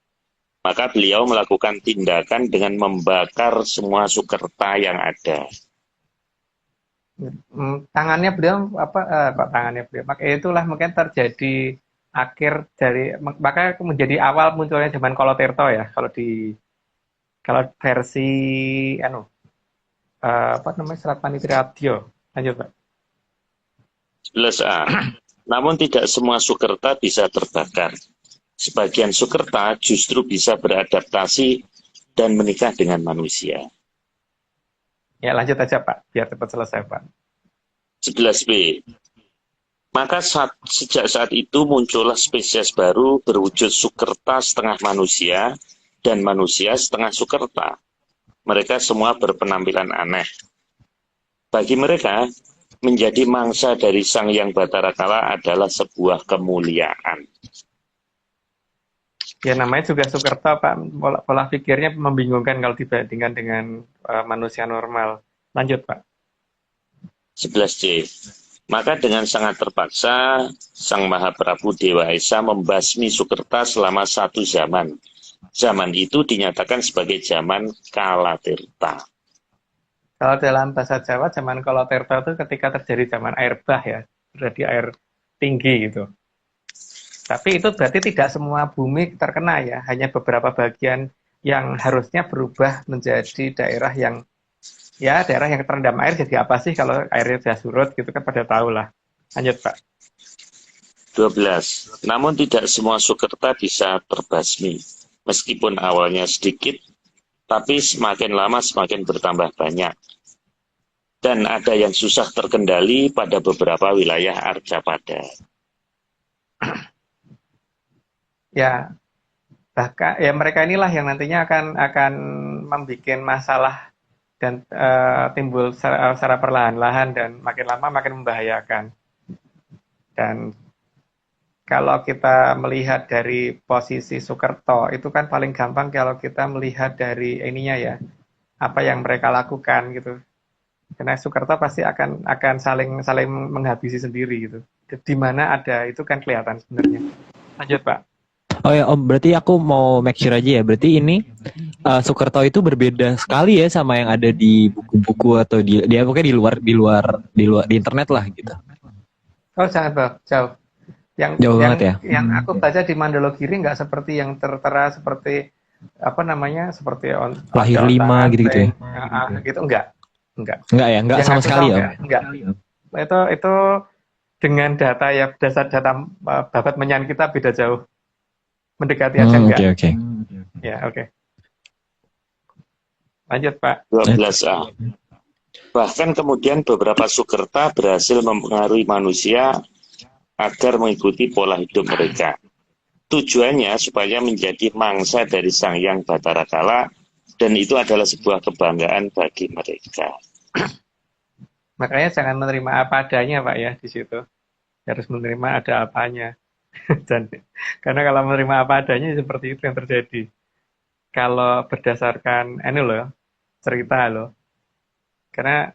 Maka beliau melakukan tindakan dengan membakar semua Sukerta yang ada. Tangannya beliau tangannya beliau. Maka itulah mungkin terjadi akhir dari, maka menjadi awal munculnya zaman Kolotirto ya. Kalau versi Serat Panitriadya. Lanjut, Pak. 11A. Namun tidak semua Sukerta bisa terbakar. Sebagian Sukerta justru bisa beradaptasi dan menikah dengan manusia. Ya, lanjut aja, Pak, biar cepat selesai, Pak. 11B. Maka sejak saat itu muncullah spesies baru berwujud Sukerta setengah manusia dan manusia setengah Sukerta. Mereka semua berpenampilan aneh. Bagi mereka, menjadi mangsa dari Sang Hyang Batara Kala adalah sebuah kemuliaan. Ya, namanya juga Sukerta, Pak. Pola pikirnya membingungkan kalau dibandingkan dengan manusia normal. Lanjut, Pak. 11C. Maka dengan sangat terpaksa, Sang Mahaprabu Dewa Esa membasmi Sukerta selama 1 zaman. Zaman itu dinyatakan sebagai zaman Kalatirta. Kalau dalam bahasa Jawa, zaman Koloterto itu ketika terjadi zaman air bah ya, terjadi air tinggi gitu. Tapi itu berarti tidak semua bumi terkena ya, hanya beberapa bagian yang harusnya berubah menjadi daerah yang ya daerah yang terendam air. Jadi apa sih kalau airnya sudah surut gitu kan pada tahu lah. Lanjut Pak. 12. Namun tidak semua Sukerta bisa terbasmi. Meskipun awalnya sedikit, tapi semakin lama semakin bertambah banyak. Dan ada yang susah terkendali pada beberapa wilayah Arcapada. Ya, bahkan ya mereka inilah yang nantinya akan membuat masalah dan timbul secara perlahan-lahan dan makin lama makin membahayakan. Dan kalau kita melihat dari posisi Sukerto itu kan paling gampang kalau kita melihat dari ininya ya, apa yang mereka lakukan gitu. Karena Sukerto pasti akan saling menghabisi sendiri gitu. Di mana ada itu kan kelihatan sebenarnya. Lanjut Pak. Oh ya Om, berarti aku mau make sure aja ya. Berarti ini Sukerto itu berbeda sekali ya sama yang ada di buku-buku atau dia pokoknya di internet lah gitu. Oh jangan Pak, jauh. Jauh banget ya. Yang aku baca di Mandologiri nggak seperti yang tertera seperti apa namanya seperti Lahir 5 gitu ya. Gitu enggak Enggak ya, enggak yang sama aku sekali tahu ya. enggak itu dengan data ya dasar data babat menyan kita beda jauh, mendekati aja enggak. Oke. Ya oke. Lanjut Pak. 12A. Bahkan kemudian beberapa Sukerta berhasil mempengaruhi manusia agar mengikuti pola hidup mereka. Tujuannya supaya menjadi mangsa dari Sang Hyang Bathara Kala, dan itu adalah sebuah kebanggaan bagi mereka. Makanya jangan menerima apa adanya Pak ya di situ. Harus menerima ada apanya. Dan karena kalau menerima apa adanya seperti itu yang terjadi. Kalau berdasarkan ini loh, cerita loh. Karena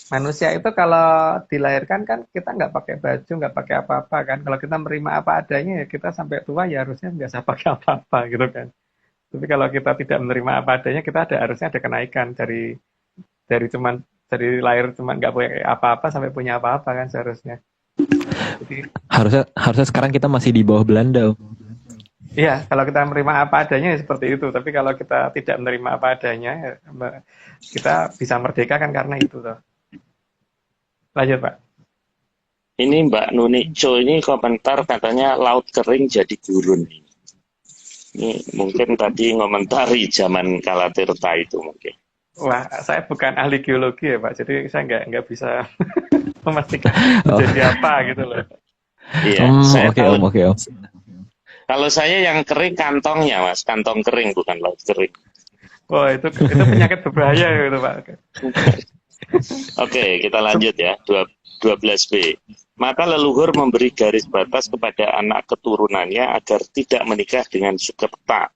manusia itu kalau dilahirkan kan kita nggak pakai baju, nggak pakai apa-apa kan. Kalau kita menerima apa adanya ya kita sampai tua ya harusnya nggak usah pakai apa-apa gitu kan. Tapi kalau kita tidak menerima apa adanya, kita harusnya ada kenaikan dari lahir cuman nggak punya apa-apa sampai punya apa-apa kan seharusnya. Jadi Harusnya sekarang kita masih di bawah Belanda. iya, kalau kita menerima apa adanya ya seperti itu. Tapi kalau kita tidak menerima apa adanya, ya, kita bisa merdeka kan karena itu toh. Lanjut Pak. Ini Mbak Nuni Co ini komentar katanya laut kering jadi gurun. Ini mungkin tadi ngomentari zaman Kalatirta itu mungkin. Wah, saya bukan ahli geologi ya Pak, jadi saya nggak bisa memastikan jadi apa gitu loh. Iya, saya tahu. Oke. Kalau saya yang kering kantongnya Mas, kantong kering bukan laut kering. Wah, itu penyakit berbahaya gitu Pak. Oke, kita lanjut ya. 12B. Maka leluhur memberi garis batas kepada anak keturunannya agar tidak menikah dengan Sukerta.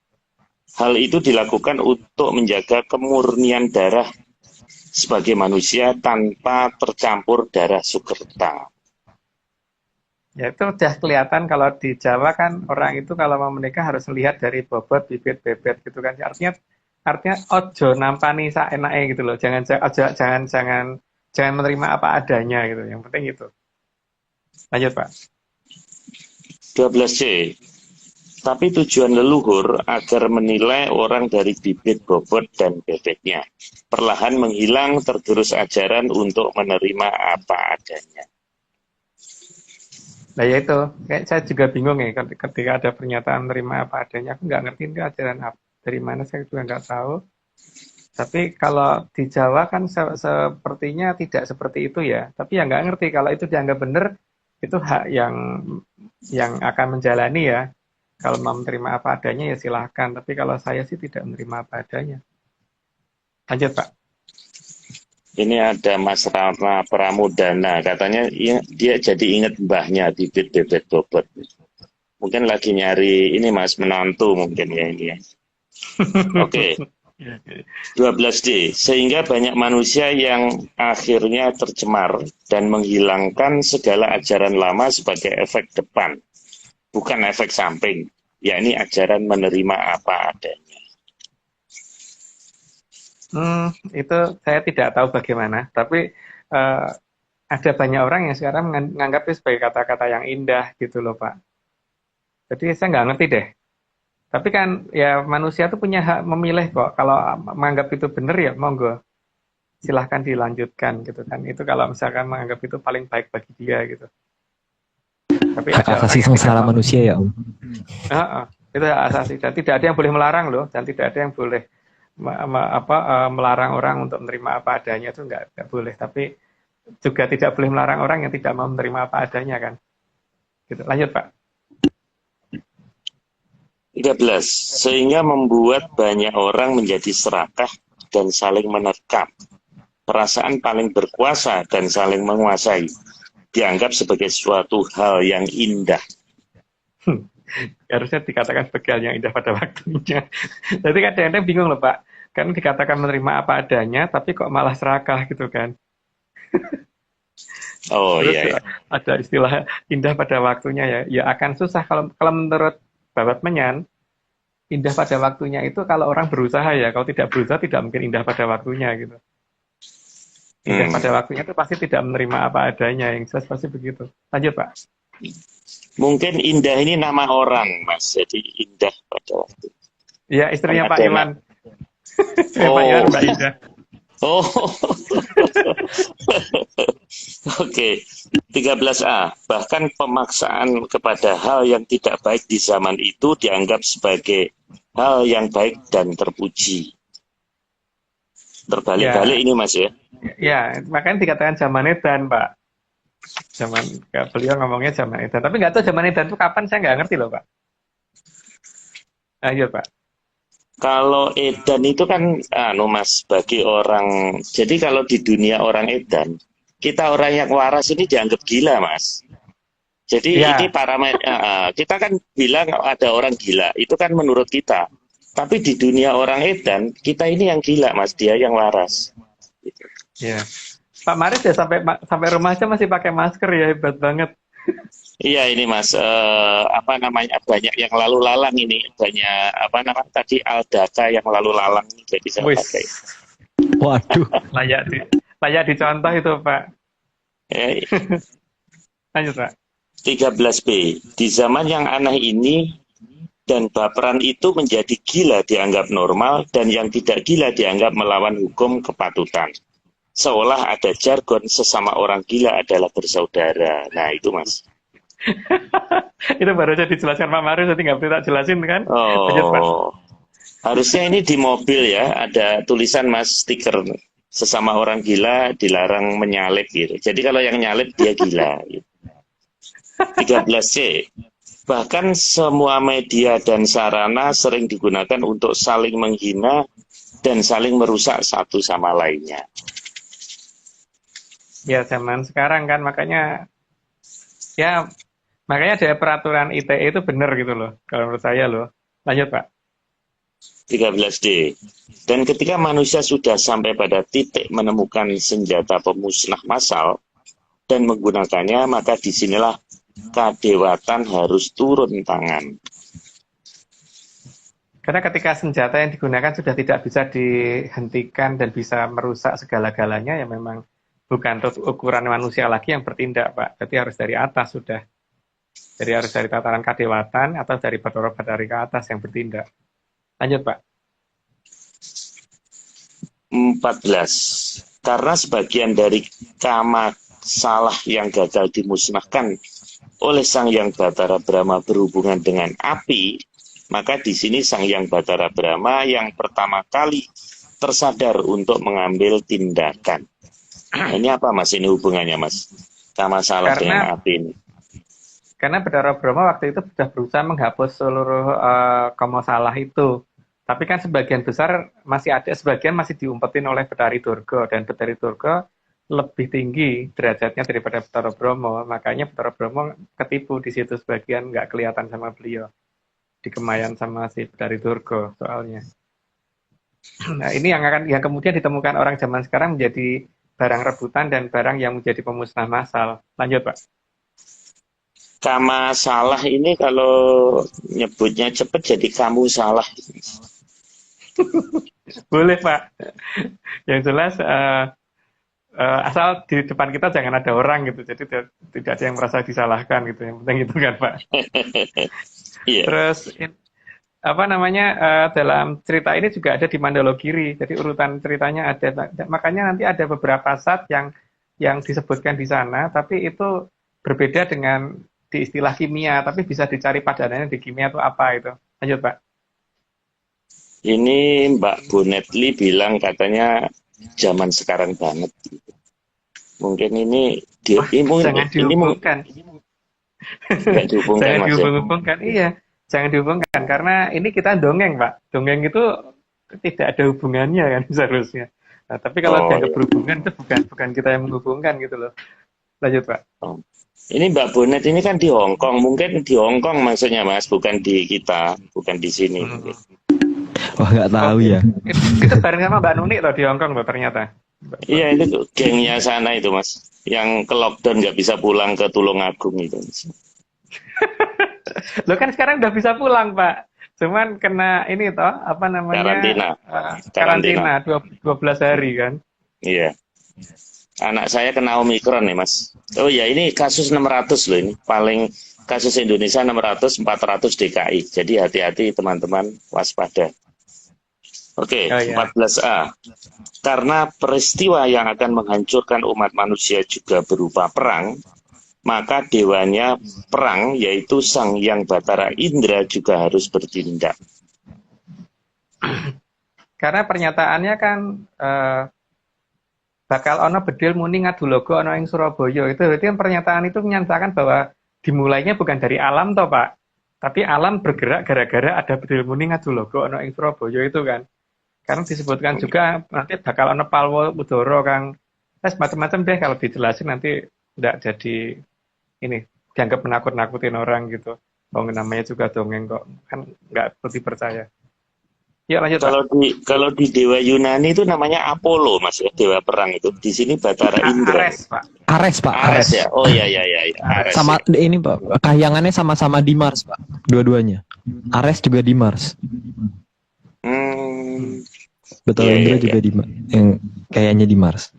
Hal itu dilakukan untuk menjaga kemurnian darah sebagai manusia tanpa tercampur darah Sukerta. Ya itu udah kelihatan kalau di Jawa kan orang itu kalau mau menikah harus lihat dari bobot, bibit, bebet gitu kan. Artinya ojo nampani saenake gitu loh. Jangan menerima apa adanya gitu. Yang penting itu. Lanjut Pak. 12C. Tapi tujuan leluhur agar menilai orang dari bibit, bobot, dan bebetnya. Perlahan menghilang tergerus ajaran untuk menerima apa adanya. Nah ya itu, kayak saya juga bingung ya ketika ada pernyataan menerima apa adanya. Aku nggak ngerti itu ajaran apa, dari mana saya juga nggak tahu. Tapi kalau di Jawa kan sepertinya tidak seperti itu ya. Tapi ya nggak ngerti kalau itu dianggap benar, itu hak yang akan menjalani ya. Kalau mau menerima apa adanya ya silahkan. Tapi kalau saya sih tidak menerima apa adanya. Lanjut Pak. Ini ada Mas Rama Pramudana, katanya dia jadi ingat mbahnya bibit bebet bobot. Mungkin lagi nyari ini Mas menantu mungkin ya ini ya. Oke. 12D. Sehingga banyak manusia yang akhirnya tercemar dan menghilangkan segala ajaran lama sebagai efek depan, bukan efek samping, yakni ajaran menerima apa adanya. Itu saya tidak tahu bagaimana, tapi eh, ada banyak orang yang sekarang menganggap itu sebagai kata-kata yang indah gitu loh Pak. Jadi saya nggak ngerti deh. Tapi kan ya manusia tuh punya hak memilih kok. Kalau menganggap itu benar ya monggo, silahkan dilanjutkan gitu kan. Itu kalau misalkan menganggap itu paling baik bagi dia gitu. Tapi Hak ada orang asasi yang tidak sengsara mau. manusia ya Om. Itu hak asasi dan tidak ada yang boleh melarang loh, dan tidak ada yang boleh melarang orang untuk menerima apa adanya, itu nggak boleh. Tapi juga tidak boleh melarang orang yang tidak mau menerima apa adanya kan. Gitu. Lanjut Pak. 13. Sehingga membuat banyak orang menjadi serakah dan saling menerkam. Perasaan paling berkuasa dan saling menguasai dianggap sebagai suatu hal yang indah. Harusnya dikatakan sebagai hal yang indah pada waktunya. Jadi kadang-kadang bingung loh Pak. Kan dikatakan menerima apa adanya, tapi kok malah serakah gitu kan. Oh Terus iya, iya. ada istilah indah pada waktunya ya. Ya akan susah kalau menurut Babat Menyan, indah pada waktunya itu kalau orang berusaha ya. Kalau tidak berusaha tidak mungkin indah pada waktunya gitu. Indah pada waktunya itu pasti tidak menerima apa adanya. Yang jelas pasti begitu. Lanjut Pak. Mungkin indah ini nama orang, Mas. Jadi indah pada waktu. Ya Kan istrinya Pak ada Iwan. Pak Iwan Oh, Mbak Indah. oh. Oke. 13A. Bahkan pemaksaan kepada hal yang tidak baik di zaman itu dianggap sebagai hal yang baik dan terpuji. Terbalik-balik Ya, ini, Mas ya. ya makanya dikatakan zaman edan Pak. Beliau ngomongnya zaman edan. Tapi nggak tahu zaman edan itu kapan, saya nggak ngerti loh Pak. Lanjut Pak. Kalau edan itu kan, Mas, bagi orang. Jadi kalau di dunia orang edan, kita orang yang waras ini dianggap gila, Mas. Jadi ini Ya, parameter, kita kan bilang ada orang gila, itu kan menurut kita. Tapi di dunia orang edan, kita ini yang gila, Mas, dia yang waras. Gitu. ya. Pak Maris ya sampai rumah aja masih pakai masker ya, hebat banget. Iya ini Mas, apa namanya, banyak yang lalu lalang ini, banyak apa namanya tadi Aldaka yang lalu lalang, jadi saya Wis, pakai. Waduh. layak di layak dicontoh itu Pak. Ya, Lanjut Pak. 13B, di zaman yang aneh ini dan baperan itu menjadi gila dianggap normal dan yang tidak gila dianggap melawan hukum kepatutan. Seolah ada jargon sesama orang gila adalah bersaudara. Nah itu Mas. Itu baru aja dijelaskan Pak Maris, nanti nggak perlu tak jelasin kan? Lanjut Pak. Oh, harusnya ini di mobil ya, ada tulisan Mas, stiker sesama orang gila dilarang menyalip gitu. Jadi kalau yang nyalip dia gila. Gitu. 13C. Bahkan semua media dan sarana sering digunakan untuk saling menghina dan saling merusak satu sama lainnya. Ya zaman sekarang kan makanya ada peraturan ITE itu benar gitu loh, kalau menurut saya loh. Lanjut Pak. 13D. Dan ketika manusia sudah sampai pada titik menemukan senjata pemusnah massal dan menggunakannya, maka disinilah kadewatan harus turun tangan. Karena ketika senjata yang digunakan sudah tidak bisa dihentikan dan bisa merusak segala-galanya, ya memang bukan ukuran manusia lagi yang bertindak, Pak. Jadi harus dari atas sudah. Jadi harus dari tataran kadewatan atau dari pejabat dari ke atas yang bertindak. Lanjut, Pak. 14. Karena sebagian dari kama salah yang gagal dimusnahkan oleh Sang Hyang Batara Brahma berhubungan dengan api, maka di sini Sang Hyang Batara Brahma yang pertama kali tersadar untuk mengambil tindakan. Ini apa Mas, ini hubungannya Mas? Kama salah dengan api ini. Karena Batara Brahma waktu itu sudah berusaha menghapus seluruh kama salah itu. Tapi kan sebagian besar masih ada, sebagian masih diumpetin oleh Betari Durga, dan Betari Durga lebih tinggi derajatnya daripada Batara Brahma. Makanya Batara Brahma ketipu di situ, sebagian nggak kelihatan sama beliau. Dikemayan sama si Betari Durga soalnya. Nah, ini yang kemudian ditemukan orang zaman sekarang menjadi barang rebutan dan barang yang menjadi pemusnah massal. Lanjut, Pak. Kama salah ini kalau nyebutnya cepat jadi kamu salah. Boleh Pak. Yang jelas asal di depan kita jangan ada orang gitu. Jadi tidak ada yang merasa disalahkan gitu. Yang penting itu kan Pak. Iya. Terus apa namanya dalam cerita ini juga ada di Mandalogiri. Jadi urutan ceritanya ada. Makanya nanti ada beberapa zat yang disebutkan di sana, tapi itu berbeda dengan di istilah kimia. Tapi bisa dicari padanannya di kimia itu apa itu. Lanjut Pak. Ini Mbak Bonetli bilang katanya zaman sekarang banget. Mungkin ini Wah, jangan dihubungkan. nggak dihubungkan Jangan Mas ya. dihubung-hubungkan. Iya, jangan dihubungkan karena ini kita dongeng, Pak. Dongeng itu tidak ada hubungannya kan seharusnya. Nah, tapi kalau Oh, dianggap iya. berhubungan itu bukan kita yang menghubungkan gitu loh. Lanjut, Pak. Oh. Ini Mbak Bonet ini kan di Hong Kong, mungkin di Hong Kong maksudnya Mas, bukan di kita, bukan di sini. Wah, nggak tahu ya. Itu bareng sama Mbak Nuni loh di Hong Kong loh ternyata. Iya itu tuh, gengnya sana itu Mas, yang ke lockdown nggak bisa pulang ke Tulungagung itu. Mas. Lo kan sekarang udah bisa pulang, Pak. Cuman kena ini toh, apa namanya? Karantina. Karantina 12 hari kan. Iya. Anak saya kena Omikron nih Mas. Oh ya ini kasus 600 loh ini. Paling kasus Indonesia 600, 400 DKI. Jadi hati-hati teman-teman, waspada. Oke, Oh, iya. 14A. Karena peristiwa yang akan menghancurkan umat manusia juga berupa perang, maka dewanya perang, yaitu Sang Hyang Batara Indra juga harus bertindak. Karena pernyataannya kan bakal ono bedil muni ngadulogo ono ing Surabaya. Itu berarti kan pernyataan itu menyatakan bahwa dimulainya bukan dari alam toh, Pak. Tapi alam bergerak gara-gara ada bedil muni ngadulogo ono ing Surabaya itu kan. Karena disebutkan juga nanti bakal ono palwo udara kang macam-macam deh kalau dijelasin nanti tidak jadi ini dianggap menakut-nakutin orang gitu. Oh, namanya juga dongeng kok kan nggak perlu dipercaya. Ya lanjut Pak. Kalau di dewa Yunani itu namanya Apollo Mas ya, dewa perang itu. Di sini Batara Indra. Ares Pak. Ares, Pak. Ares ya. Oh iya iya iya. Ares. Sama ini, Pak. Kahyangannya sama-sama di Mars, Pak. Dua-duanya. Ares juga di Mars. Betul, Iya, Indra iya, juga di yang kayaknya di Mars.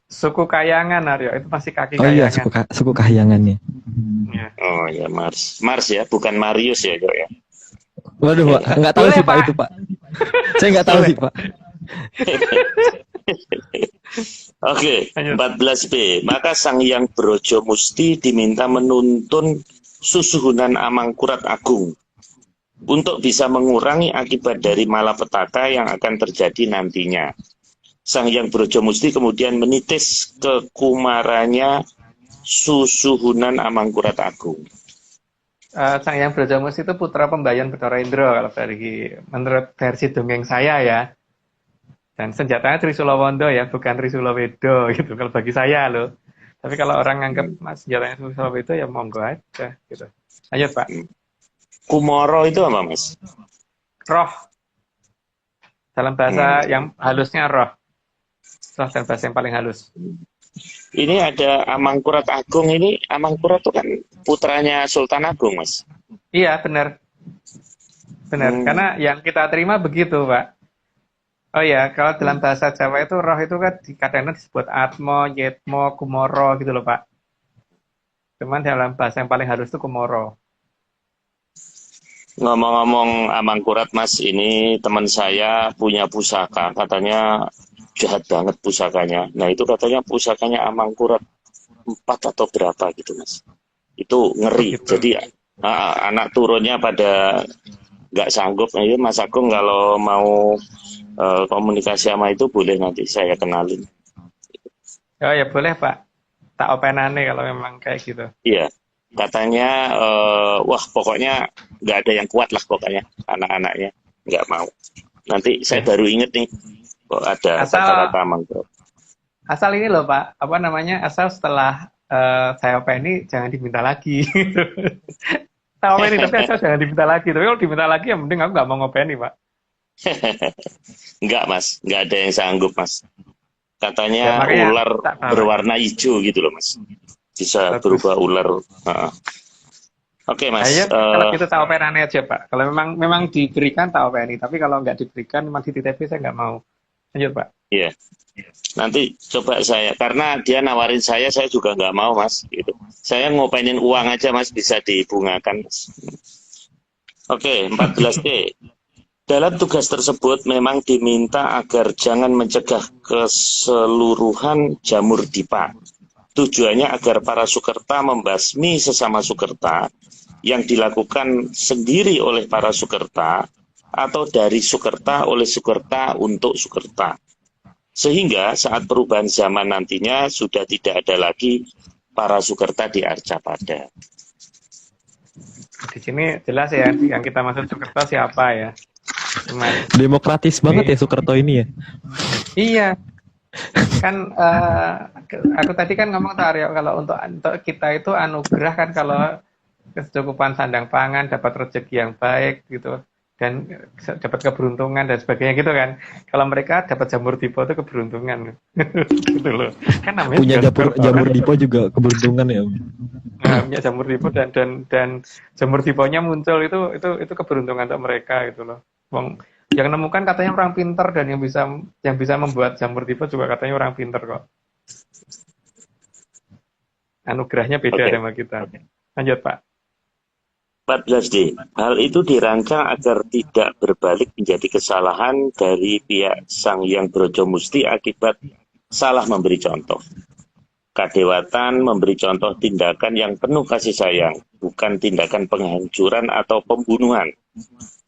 Suku Kayangan Aryo itu masih kaki Oh iya, Kayangan. suku kahyangannya. Ya. Oh ya Mars. Mars ya, bukan Marius ya, Jok ya. Waduh, Pak, nggak tahu Boleh, sih Pak Pak. itu, Pak. Saya nggak tahu sih, Pak. Oke, Lanjut. 14B. Maka Sang Hyang Brojo Musti diminta menuntun Susuhunan Amangkurat Agung untuk bisa mengurangi akibat dari malapetaka yang akan terjadi nantinya. Sang Hyang Brojo Musti kemudian menitis ke kumaranya Susuhunan Amangkurat Agung. Sang Hyang Brajamus itu putra pembayan Bathara Indra kalau menurut versi dongeng saya ya. Dan senjatanya Trisulawondo ya, bukan Trisulawedo gitu kalau bagi saya loh. Tapi kalau orang nganggap senjatanya Trisulawedo ya monggo aja gitu. Lanjut Pak. Kumoro itu apa Mas? Roh. Dalam bahasa yang halusnya roh. Roh dalam bahasa yang paling halus. Ini ada Amangkurat Agung ini, Amangkurat itu kan putranya Sultan Agung, Mas. Iya, benar. Benar, karena yang kita terima begitu, Pak. Oh ya, kalau dalam bahasa Jawa itu roh itu kan kadang-kadang disebut Atmo, Yetmo, Kumoro gitu loh, Pak. Cuman dalam bahasa yang paling halus itu Kumoro. Ngomong-ngomong Amangkurat, Mas, ini teman saya punya pusaka, katanya jahat banget pusakanya. Nah itu katanya pusakanya Amangkurat 4 atau berapa gitu Mas. Itu ngeri. Gitu. Jadi anak turunnya pada nggak sanggup. Nah, Mas Agung kalau mau komunikasi sama itu boleh nanti saya kenalin. Oh ya boleh Pak. Tak openane kalau memang kayak gitu. Iya. Katanya wah pokoknya nggak ada yang kuat lah pokoknya anak-anaknya nggak mau. Nanti saya baru inget nih. Kok ada kata-kata Amangkurat. Asal ini loh Pak, apa namanya? Asal setelah saya openi jangan diminta lagi. Saya openi tapi asal jangan diminta lagi. Tapi kalau diminta lagi ya mending aku nggak mau ngopeni Pak. Enggak Mas, nggak ada yang sanggup Mas. Katanya ya, ular berwarna hijau gitu loh Mas. Bisa Bagus. berubah ular. Oke, Mas. Ayo kalau gitu tak operani aja Pak. Kalau memang diberikan tak openi, tapi kalau nggak diberikan memang di TTP saya nggak mau. Lanjut Pak. Iya. Nanti coba saya, karena dia nawarin saya juga nggak mau, Mas. Gitu. Saya ngopenin uang aja, Mas, bisa dibungakan, Mas. Oke, 14D. Dalam tugas tersebut memang diminta agar jangan mencegah keseluruhan jamur dipa. Tujuannya agar para sukerta membasmi sesama sukerta yang dilakukan sendiri oleh para sukerta atau dari sukerta oleh sukerta untuk sukerta. Sehingga saat perubahan zaman nantinya sudah tidak ada lagi para sukerta di Arcapada. Di sini jelas ya yang kita maksud Sukerto siapa ya. Mas. Demokratis banget ya Sukerto ini ya. Iya. Kan aku tadi kan ngomong Aryo, kalau untuk kita itu anugerah kan kalau kecukupan sandang pangan, dapat rezeki yang baik gitu, dan dapat keberuntungan dan sebagainya gitu kan. Kalau mereka dapat jamur dipo itu keberuntungan gitu loh. Kan namanya punya jamur dipo juga keberuntungan ya. Nah, punya jamur dipo dan jamur diponya muncul itu keberuntungan untuk mereka gitu loh. Wong yang nemukan katanya orang pinter, dan yang bisa membuat jamur dipo juga katanya orang pinter kok. Anugerahnya beda sama kita. Lanjut Pak. 14D. Hal itu dirancang agar tidak berbalik menjadi kesalahan dari pihak Sang Hyang Brajamusti akibat salah memberi contoh. Kadewatan memberi contoh tindakan yang penuh kasih sayang, bukan tindakan penghancuran atau pembunuhan.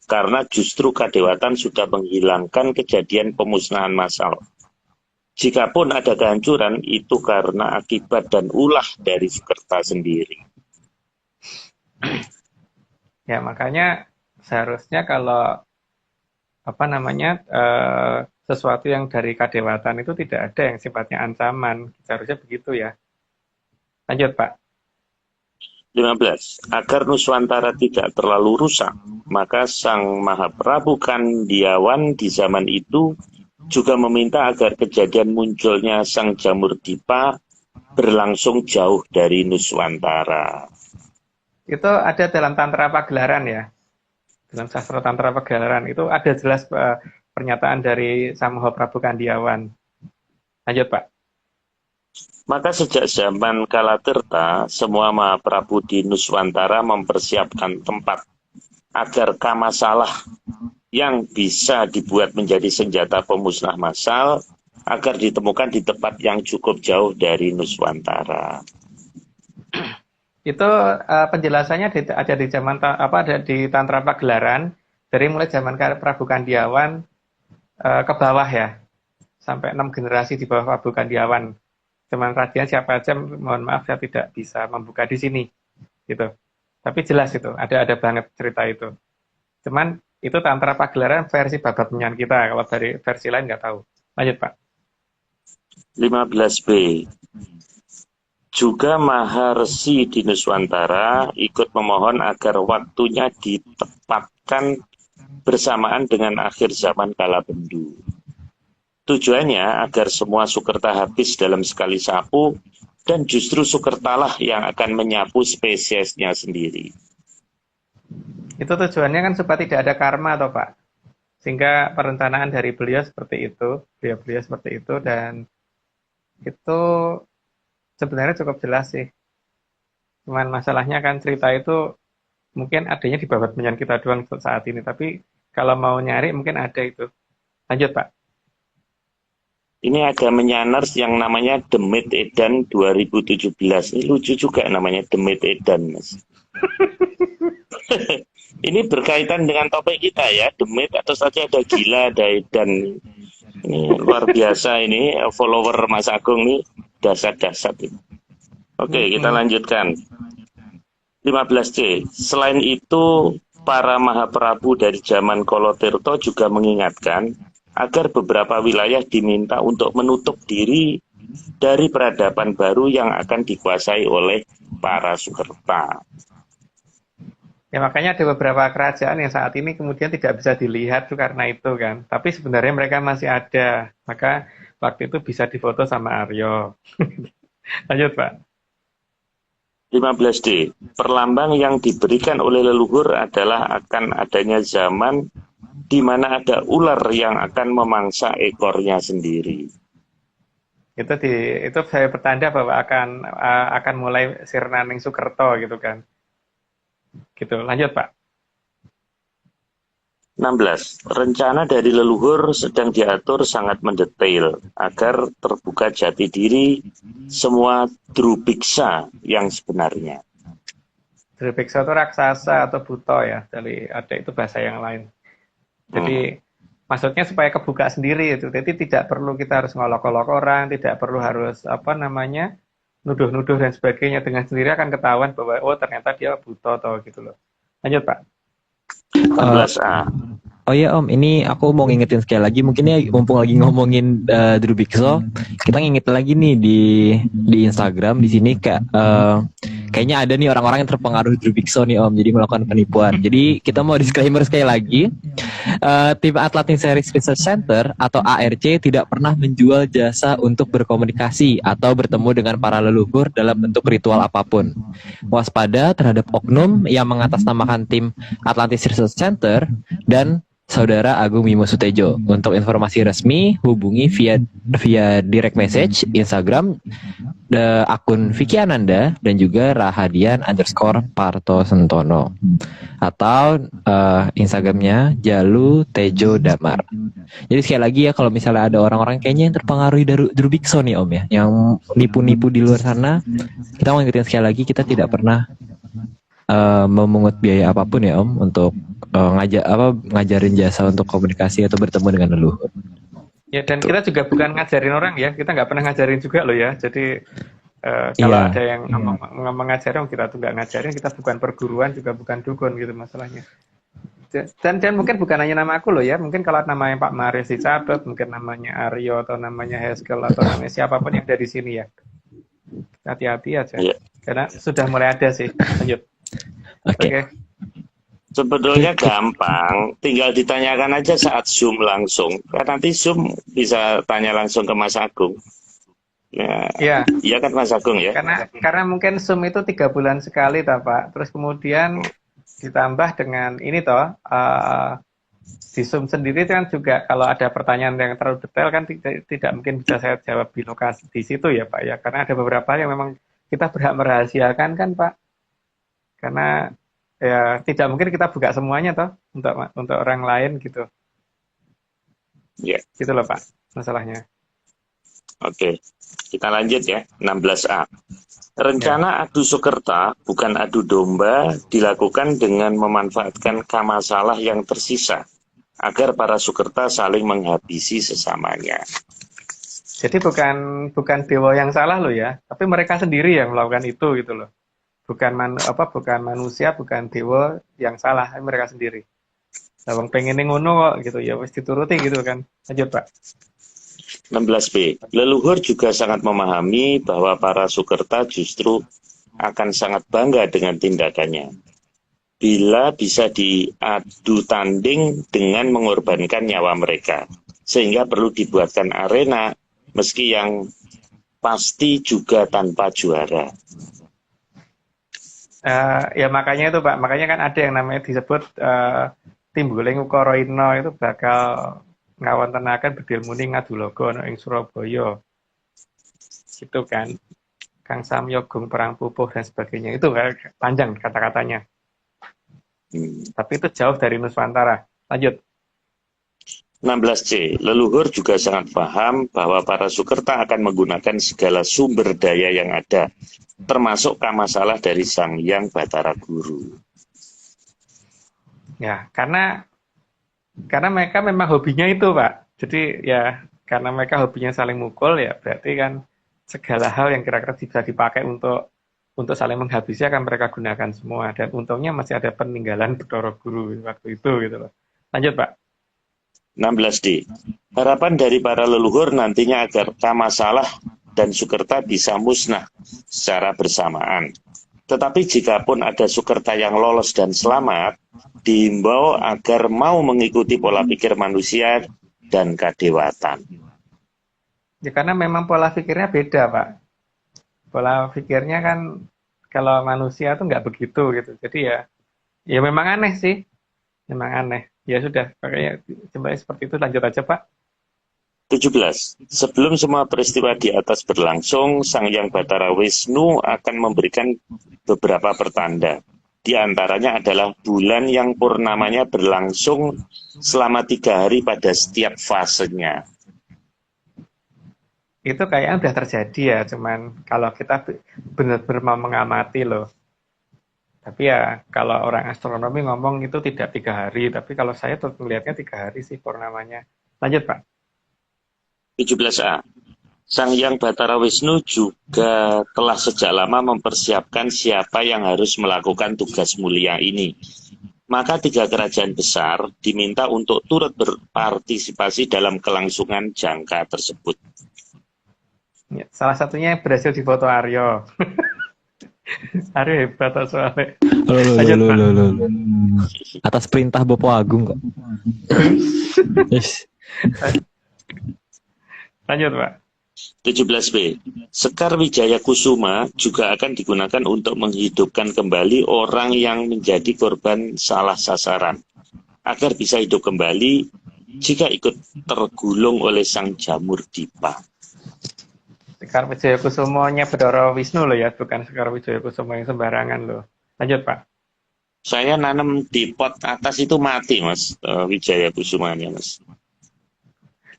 Karena justru kadewatan sudah menghilangkan kejadian pemusnahan massal. Jikapun ada kehancuran, itu karena akibat dan ulah dari Sukerta sendiri. Ya makanya seharusnya kalau sesuatu yang dari kadewatan itu tidak ada yang sifatnya ancaman. Seharusnya begitu ya. Lanjut Pak. 15. Agar Nuswantara tidak terlalu rusak, maka Sang Mahaprabu Kandiawan di zaman itu juga meminta agar kejadian munculnya Sang Jamur Dipa berlangsung jauh dari Nuswantara. Itu ada dalam Tantra Pagelaran ya. Dalam sastra Tantra Pagelaran itu ada jelas pernyataan dari Sang Mahaprabu Kandiawan. Lanjut Pak. Maka sejak zaman Kalatirta, semua Mahaprabu di Nuswantara mempersiapkan tempat agar kamasalah yang bisa dibuat menjadi senjata pemusnah massal agar ditemukan di tempat yang cukup jauh dari Nuswantara. Itu penjelasannya ada di zaman ada di Tantra Pagelaran dari mulai zaman Prabu Kandiawan ke bawah ya, sampai 6 generasi di bawah Prabu Kandiawan. Zaman Radian siapa aja, mohon maaf saya tidak bisa membuka di sini, gitu. Tapi jelas itu, ada banget cerita itu. Cuman itu Tantra Pagelaran versi Babat Menyan kita, kalau dari versi lain nggak tahu. Lanjut Pak. 15B. Juga Maharsi di Nuswantara ikut memohon agar waktunya ditempatkan bersamaan dengan akhir zaman Kalabendu. Tujuannya agar semua Sukerta habis dalam sekali sapu, dan justru Sukertalah yang akan menyapu spesiesnya sendiri. Itu tujuannya kan supaya tidak ada karma toh Pak. Sehingga perencanaan dari beliau seperti itu, beliau seperti itu, dan itu sebenarnya cukup jelas sih. Cuman masalahnya kan cerita itu mungkin adanya di Babat Menyan kita doang saat ini, tapi kalau mau nyari mungkin ada itu. Lanjut Pak. Ini agak menyanar yang namanya Demit Edan 2017. Ini lucu juga namanya Demit Edan, Mas. Ini berkaitan dengan topik kita ya, Demit, atau saja ada Gila, ada Edan. Ini luar biasa ini, follower Mas Agung nih, dasar-dasar. Oke, kita lanjutkan. 15C. Selain itu, para Mahaprabu dari zaman Kolotirto juga mengingatkan agar beberapa wilayah diminta untuk menutup diri dari peradaban baru yang akan dikuasai oleh para Sukerta. Ya makanya ada beberapa kerajaan yang saat ini kemudian tidak bisa dilihat tuh karena itu kan. Tapi sebenarnya mereka masih ada. Maka waktu itu bisa difoto sama Aryo. Lanjut Pak. 15D. Perlambang yang diberikan oleh leluhur adalah akan adanya zaman di mana ada ular yang akan memangsa ekornya sendiri. Itu saya bertanda bahwa akan mulai sirnaning Sukerto gitu kan. Gitu. Lanjut, Pak. 16. Rencana dari leluhur sedang diatur sangat mendetail agar terbuka jati diri semua Drubiksa yang sebenarnya. Drubiksa itu raksasa atau buto ya. Jadi ada itu bahasa yang lain. Jadi maksudnya supaya kebuka sendiri itu. Jadi tidak perlu kita harus ngolok-olok orang, tidak perlu harus nuduh-nuduh dan sebagainya. Dengan sendiri akan ketahuan bahwa oh ternyata dia buto atau gitu loh. Lanjut, Pak. 16A. Oh ya Om, ini aku mau ngingetin sekali lagi, mungkin ya mumpung lagi ngomongin Drubikso, kita nginget lagi nih di Instagram di sini kayaknya ada nih orang-orang yang terpengaruh Drubikso nih Om, jadi melakukan penipuan. Jadi kita mau disclaimer sekali lagi, tim Atlantic Series Research Center atau ARC tidak pernah menjual jasa untuk berkomunikasi atau bertemu dengan para leluhur dalam bentuk ritual apapun. Waspada terhadap oknum yang mengatasnamakan tim Atlantic Research Center dan Saudara Agung Bimo Sutejo. Untuk informasi resmi hubungi via direct message Instagram akun Vicky Ananda dan juga Rahadian_Parto Sentono atau Instagramnya Jalu Tejo Damar. Jadi sekali lagi ya, kalau misalnya ada orang-orang kayaknya yang terpengaruhi dari Drubikso nih Om ya, yang nipu-nipu di luar sana, kita mau ingetin sekali lagi, kita tidak pernah memungut biaya apapun ya Om untuk ngajarin jasa untuk komunikasi atau bertemu dengan leluhur. Ya, dan kita juga bukan ngajarin orang ya, kita nggak pernah ngajarin juga loh ya. Jadi kalau ada yang ngajarin, kita tuh nggak ngajarin, kita bukan perguruan juga bukan dukun gitu masalahnya. Dan mungkin bukan hanya nama aku loh ya, mungkin kalau namanya Pak Maris dicatat, mungkin namanya Aryo atau namanya Heskel atau namanya siapapun yang ada di sini ya. Hati-hati aja, karena sudah mulai ada sih. Lanjut. Oke. Sebetulnya gampang, tinggal ditanyakan aja saat Zoom langsung. Kan nanti Zoom bisa tanya langsung ke Mas Agung. Ya, iya kan Mas Agung ya? Karena mungkin Zoom itu 3 bulan sekali toh Pak. Terus kemudian ditambah dengan ini toh, di Zoom sendiri kan juga kalau ada pertanyaan yang terlalu detail kan tidak mungkin bisa saya jawab di lokasi di situ ya Pak ya. Karena ada beberapa yang memang kita berhak merahasiakan kan Pak. Karena ya tidak mungkin kita buka semuanya toh untuk orang lain gitu. Ya. Gitu loh Pak masalahnya. Oke, kita lanjut ya. 16A. Rencana adu Sukerta bukan adu domba dilakukan dengan memanfaatkan kamasalah yang tersisa agar para Sukerta saling menghabisi sesamanya. Jadi bukan dewa yang salah loh ya, tapi mereka sendiri yang melakukan itu gitu loh. Bukan manusia, bukan dewa yang salah, mereka sendiri. Nah, bang pengen ngono kok gitu ya, wis dituruti gitu kan. Lanjut Pak. 16B. Leluhur juga sangat memahami bahwa para Sukerta justru akan sangat bangga dengan tindakannya. Bila bisa diadu tanding dengan mengorbankan nyawa mereka. Sehingga perlu dibuatkan arena meski yang pasti juga tanpa juara. Ya makanya itu Pak, makanya kan ada yang namanya disebut timbuling ukara ina itu bakal ngawontenaken bedil muni ngadulogo ana ing Surabaya. Gitu kan. Kang Samyogung perang pupuh dan sebagainya. Itu kan panjang kata-katanya. Tapi itu jauh dari Nuswantara. Lanjut. 16C. Leluhur juga sangat paham bahwa para Sukerta akan menggunakan segala sumber daya yang ada, termasuk kamasalah dari Sang Hyang Batara Guru. Ya, karena mereka memang hobinya itu, Pak. Jadi ya, karena mereka hobinya saling mukul, ya berarti kan segala hal yang kira-kira bisa dipakai untuk saling menghabisi akan mereka gunakan semua. Dan untungnya masih ada peninggalan Batara Guru waktu itu gitu loh. Lanjut, Pak. 16D. Harapan dari para leluhur nantinya agar kamasalah dan Sukerta bisa musnah secara bersamaan. Tetapi jika pun ada Sukerta yang lolos dan selamat, diimbau agar mau mengikuti pola pikir manusia dan kadewatan. Ya karena memang pola pikirnya beda, Pak. Pola pikirnya kan kalau manusia tuh nggak begitu gitu. Jadi ya memang aneh sih, memang aneh. Ya sudah, makanya coba seperti itu, lanjut aja Pak. 17. Sebelum semua peristiwa di atas berlangsung, Sang Hyang Batara Wisnu akan memberikan beberapa pertanda. Di antaranya adalah bulan yang purnamanya berlangsung selama 3 hari pada setiap fasenya. Itu kayaknya udah terjadi ya, cuman kalau kita benar-benar mau mengamati loh. Tapi ya kalau orang astronomi ngomong itu tidak 3 hari, tapi kalau saya tuh melihatnya 3 hari sih purnamanya. Lanjut Pak. 17a. Sang Hyang Batara Wisnu juga telah sejak lama mempersiapkan siapa yang harus melakukan tugas mulia ini. Maka 3 kerajaan besar diminta untuk turut berpartisipasi dalam kelangsungan jangka tersebut. Ya, salah satunya yang berhasil difoto Aryo. Aryo hebat soalnya. Lanjut, Pak. Atas perintah Bopo Agung kok. Yes. Lanjut Pak. 17b. Sekar Wijaya Kusuma juga akan digunakan untuk menghidupkan kembali orang yang menjadi korban salah sasaran, agar bisa hidup kembali jika ikut tergulung oleh Sang Jamur Dipa. Sekar Wijaya Kusumonya Bedoro Wisnu loh ya, bukan Sekar Wijaya Kusumo yang sembarangan loh. Lanjut Pak. Saya nanam di pot atas itu mati Mas, Wijaya Kusumanya Mas.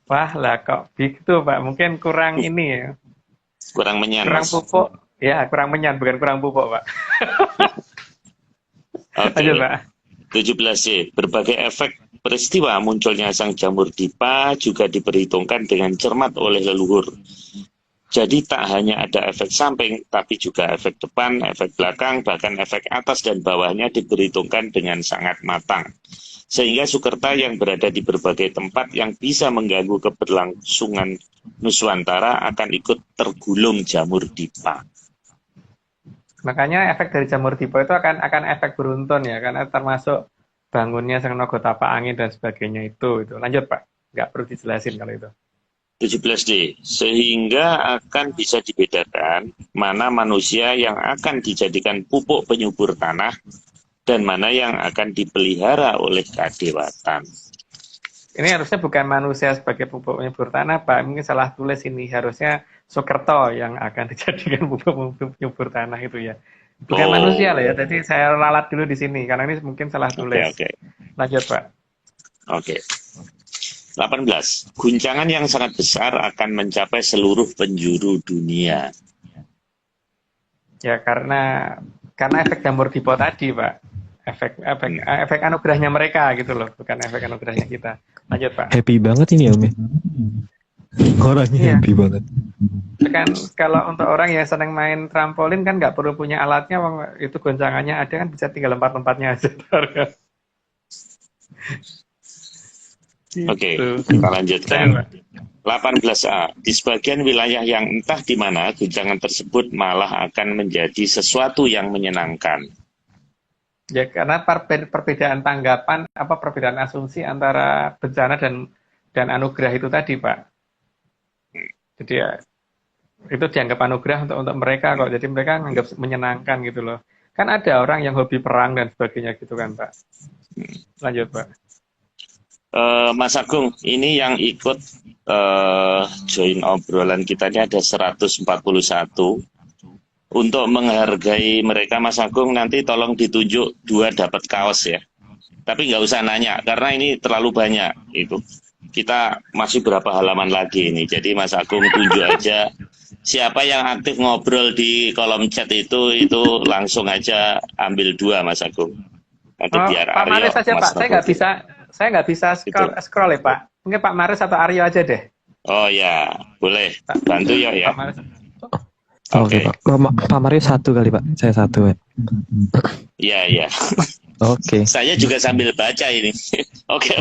Wah lah kok begitu Pak, mungkin kurang ini ya. Kurang menyan Kurang Mas. pupuk. Ya, kurang menyan, bukan kurang pupuk Pak. Oke. Lanjut Pak. 17C. Berbagai efek peristiwa munculnya Sang Jamur Dipa juga diperhitungkan dengan cermat oleh leluhur. Jadi tak hanya ada efek samping, tapi juga efek depan, efek belakang, bahkan efek atas dan bawahnya diperhitungkan dengan sangat matang. Sehingga Sukerta yang berada di berbagai tempat yang bisa mengganggu keberlangsungan Nuswantara akan ikut tergulung Jamur Dipa. Makanya efek dari Jamur Dipa itu akan efek beruntun ya, karena termasuk bangunnya Sang Naga Tapak Angin dan sebagainya itu. Lanjut Pak, nggak perlu dijelasin kalau itu. 17D. Sehingga akan bisa dibedakan mana manusia yang akan dijadikan pupuk penyubur tanah dan mana yang akan dipelihara oleh kadewatan. Ini harusnya bukan manusia sebagai pupuk penyubur tanah, Pak. Mungkin salah tulis ini. Harusnya Sukerto yang akan dijadikan pupuk penyubur tanah itu ya. Bukan manusia lah ya. Jadi saya ralat dulu di sini karena ini mungkin salah tulis. Oke. Lanjut Pak. Oke. 18. Guncangan yang sangat besar akan mencapai seluruh penjuru dunia. Ya karena efek Jamur Dipa tadi, Pak. Efek anugerahnya mereka gitu loh, bukan efek anugerahnya kita. Lanjut Pak. Happy banget ini Om ya. Orangnya Iya. happy banget. Kan kalau untuk orang yang senang main trampolin kan nggak perlu punya alatnya, itu goncangannya ada kan bisa tinggal lompat-lompatnya aja. Oke, Gitu. kita lanjutkan. Lanjut, Pak. 18A. Di sebagian wilayah yang entah di mana guncangan tersebut malah akan menjadi sesuatu yang menyenangkan. Ya karena perbedaan tanggapan, perbedaan asumsi antara bencana dan anugerah itu tadi, Pak. Jadi ya itu dianggap anugerah untuk mereka kok. Jadi mereka menganggap menyenangkan gitu loh. Kan ada orang yang hobi perang dan sebagainya gitu kan, Pak. Lanjut, Pak. Mas Agung, ini yang ikut join obrolan kita ini ada 141. Untuk menghargai mereka, Mas Agung, nanti tolong ditunjuk 2 dapat kaos ya. Tapi nggak usah nanya, karena ini terlalu banyak. Itu kita masih berapa halaman lagi ini. Jadi Mas Agung tunjuk aja. Siapa yang aktif ngobrol di kolom chat itu langsung aja ambil 2, Mas Agung. Nanti biar Pak Aryo, Maris saja, Mas Pak. Saya nggak bisa scroll ya, Pak. Mungkin Pak Maris atau Aryo aja deh. Oh ya, boleh. Bantu ya. Pak Maris. Oke Pak. Pak Mario 1 kali Pak. Saya 1 ya. Iya. Oke. Saya juga sambil baca ini. Oke.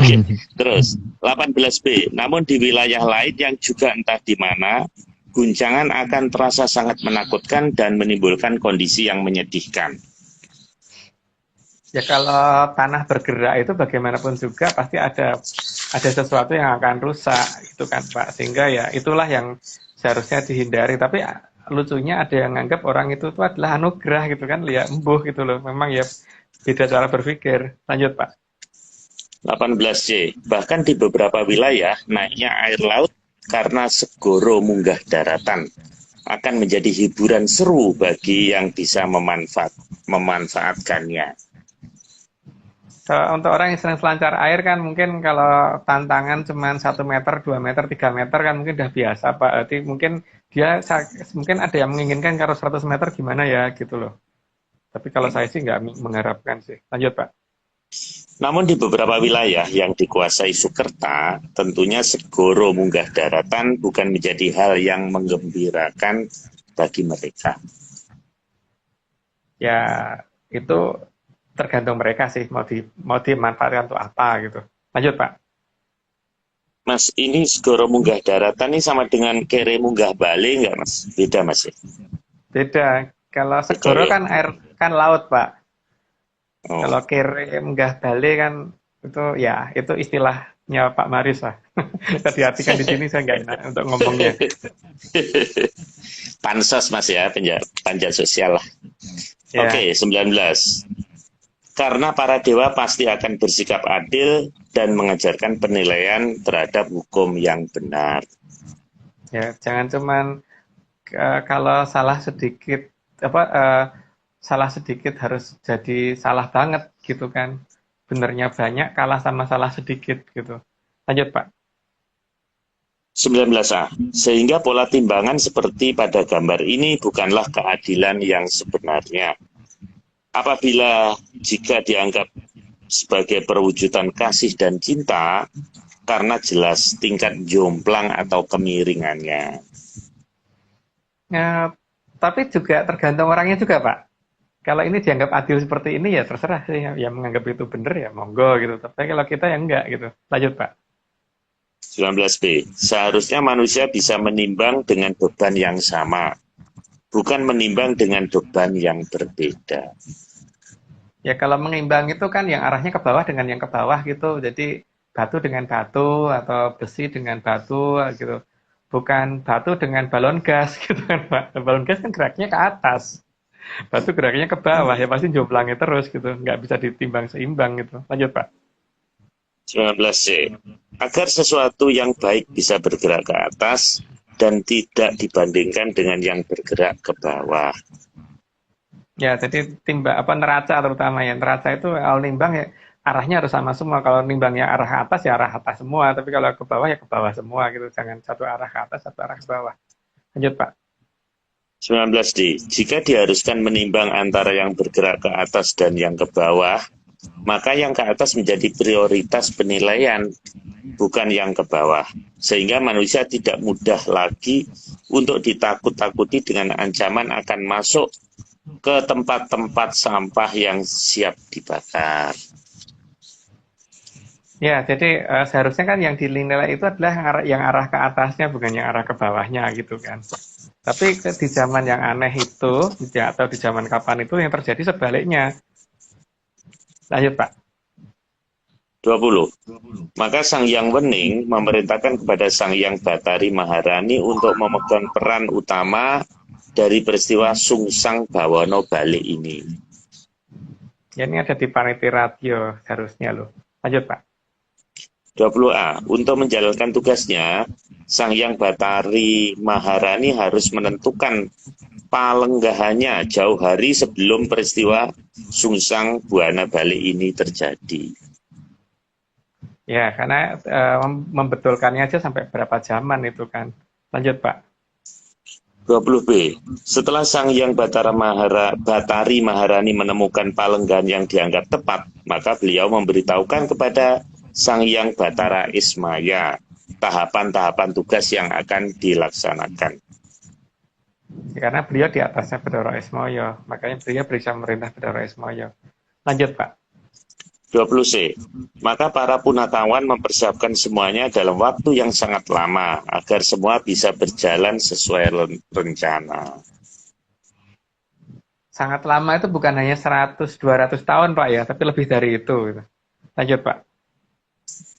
Terus 18B. Namun di wilayah lain yang juga entah di mana, guncangan akan terasa sangat menakutkan dan menimbulkan kondisi yang menyedihkan. Ya kalau tanah bergerak itu bagaimanapun juga pasti ada sesuatu yang akan rusak gitu kan Pak. Sehingga ya itulah yang seharusnya dihindari. Tapi lucunya ada yang nganggap orang itu tuh adalah anugerah gitu kan, ya embuh gitu loh. Memang ya beda cara berpikir. Lanjut Pak. 18C. Bahkan di beberapa wilayah, naiknya air laut karena segoro munggah daratan akan menjadi hiburan seru bagi yang bisa memanfaatkannya. Untuk orang yang sering selancar air kan mungkin kalau tantangan cuma 1 meter, 2 meter, 3 meter kan mungkin udah biasa Pak. Berarti mungkin mungkin ada yang menginginkan kalau 100 meter gimana ya gitu loh. Tapi kalau saya sih nggak mengharapkan sih. Lanjut Pak. Namun di beberapa wilayah yang dikuasai Sukerta, tentunya segoro munggah daratan bukan menjadi hal yang menggembirakan bagi mereka. Ya itu tergantung mereka sih mau dimanfaatkan untuk apa gitu. Lanjut Pak. Mas, ini segoro munggah daratan ini sama dengan kere munggah bale nggak Mas? Beda Mas ya? Beda. Kalau segoro Betul, ya? kan air kan laut Pak. Oh. Kalau kere munggah bale kan itu istilahnya Pak Maris lah. Hati-hatikan di sini saya nggak enak untuk ngomongnya. Pansos Mas ya, panja sosial lah. Ya. Oke, 19. Karena para dewa pasti akan bersikap adil dan mengajarkan penilaian terhadap hukum yang benar. Ya, jangan cuman kalau salah sedikit salah sedikit harus jadi salah banget gitu kan. Benernya banyak kalah sama salah sedikit gitu. Lanjut Pak. 19A. Sehingga pola timbangan seperti pada gambar ini bukanlah keadilan yang sebenarnya. Apabila jika dianggap sebagai perwujudan kasih dan cinta, karena jelas tingkat jomplang atau kemiringannya. Ya, tapi juga tergantung orangnya juga Pak. Kalau ini dianggap adil seperti ini ya terserah sih. Yang menganggap itu benar ya monggo gitu. Tapi kalau kita ya enggak gitu. Lanjut Pak. 19B. Seharusnya manusia bisa menimbang dengan beban yang sama, bukan menimbang dengan beban yang berbeda. Ya kalau mengimbang itu kan yang arahnya ke bawah dengan yang ke bawah gitu. Jadi batu dengan batu atau besi dengan batu gitu. Bukan batu dengan balon gas gitu kan Pak. Balon gas kan geraknya ke atas. Batu geraknya ke bawah ya pasti jomblangnya terus gitu. Nggak bisa ditimbang seimbang gitu. Lanjut Pak. 19C. Agar sesuatu yang baik bisa bergerak ke atas dan tidak dibandingkan dengan yang bergerak ke bawah. Ya, jadi neraca terutama ya. Neraca itu kalau nimbang ya arahnya harus sama semua. Kalau nimbangnya arah ke atas ya arah atas semua. Tapi kalau ke bawah ya ke bawah semua gitu. Jangan satu arah ke atas, satu arah ke bawah. Lanjut Pak. 19D. Jika diharuskan menimbang antara yang bergerak ke atas dan yang ke bawah, maka yang ke atas menjadi prioritas penilaian, bukan yang ke bawah. Sehingga manusia tidak mudah lagi untuk ditakut-takuti dengan ancaman akan masuk ke tempat-tempat sampah yang siap dibakar. Ya, jadi seharusnya kan yang dinilai itu adalah yang arah ke atasnya, bukan yang arah ke bawahnya gitu kan. Tapi di zaman yang aneh itu, atau di zaman kapan itu yang terjadi sebaliknya. Lanjut Pak. 20. Maka Sang Hyang Wening memerintahkan kepada Sang Hyang Batari Maharani untuk memegang peran utama dari peristiwa Sungsang Bawono Bale ini. Ya, ini ada di panitia radio seharusnya loh. Lanjut Pak. 20A. Untuk menjalankan tugasnya, Sang Hyang Batari Maharani harus menentukan palenggahannya jauh hari sebelum peristiwa Sungsang Buana Bale ini terjadi. Ya, karena membetulkannya aja sampai berapa zaman itu kan. Lanjut Pak. 20B. Setelah Sang Hyang Batari Maharani menemukan palenggahan yang dianggap tepat, maka beliau memberitahukan kepada Sang Hyang Batara Ismaya tahapan-tahapan tugas yang akan dilaksanakan. Karena beliau di atasnya Bathara Ismaya, makanya beliau bisa memerintah Bathara Ismaya. Lanjut Pak. 20C. Maka para punatawan mempersiapkan semuanya dalam waktu yang sangat lama agar semua bisa berjalan sesuai rencana. Sangat lama itu bukan hanya 100-200 tahun Pak ya, tapi lebih dari itu. Lanjut Pak.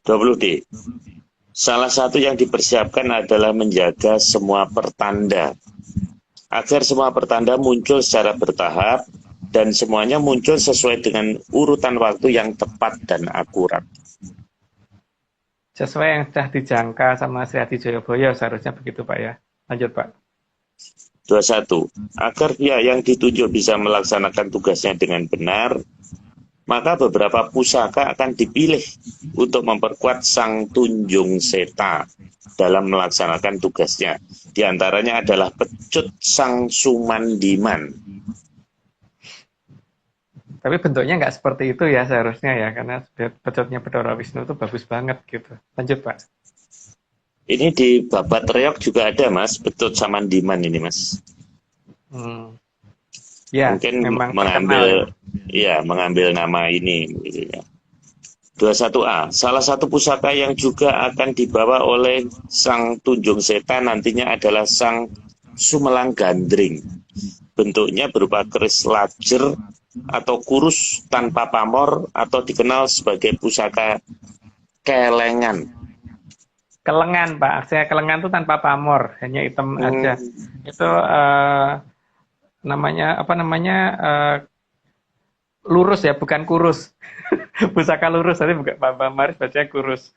20D. Salah satu yang dipersiapkan adalah menjaga semua pertanda agar semua pertanda muncul secara bertahap dan semuanya muncul sesuai dengan urutan waktu yang tepat dan akurat. Sesuai yang sudah dijangka sama Sri Hadi Joyoboyo seharusnya begitu Pak ya. Lanjut Pak. 21. Agar pihak yang ditunjuk bisa melaksanakan tugasnya dengan benar, maka beberapa pusaka akan dipilih untuk memperkuat Sang Tunjung Seta dalam melaksanakan tugasnya. Di antaranya adalah pecut Sang Sumandiman. Tapi bentuknya nggak seperti itu ya seharusnya ya, karena pecutnya Bathara Wisnu itu bagus banget gitu. Lanjut Pak. Ini di Babat Reog juga ada Mas, pecut Samandiman ini Mas. Ya, Mungkin memang mengambil mengambil nama ini gitu ya. 21A, salah satu pusaka yang juga akan dibawa oleh Sang Tunjung Seta nantinya adalah Sang Sumelang Gandring. Bentuknya berupa keris lajer atau kurus tanpa pamor atau dikenal sebagai pusaka kelengan. Kelengan Pak, artinya kelengan itu tanpa pamor, hanya hitam aja. Itu lurus ya, bukan kurus. Pusaka lurus, tadi bukan Pak Maris bacanya kurus.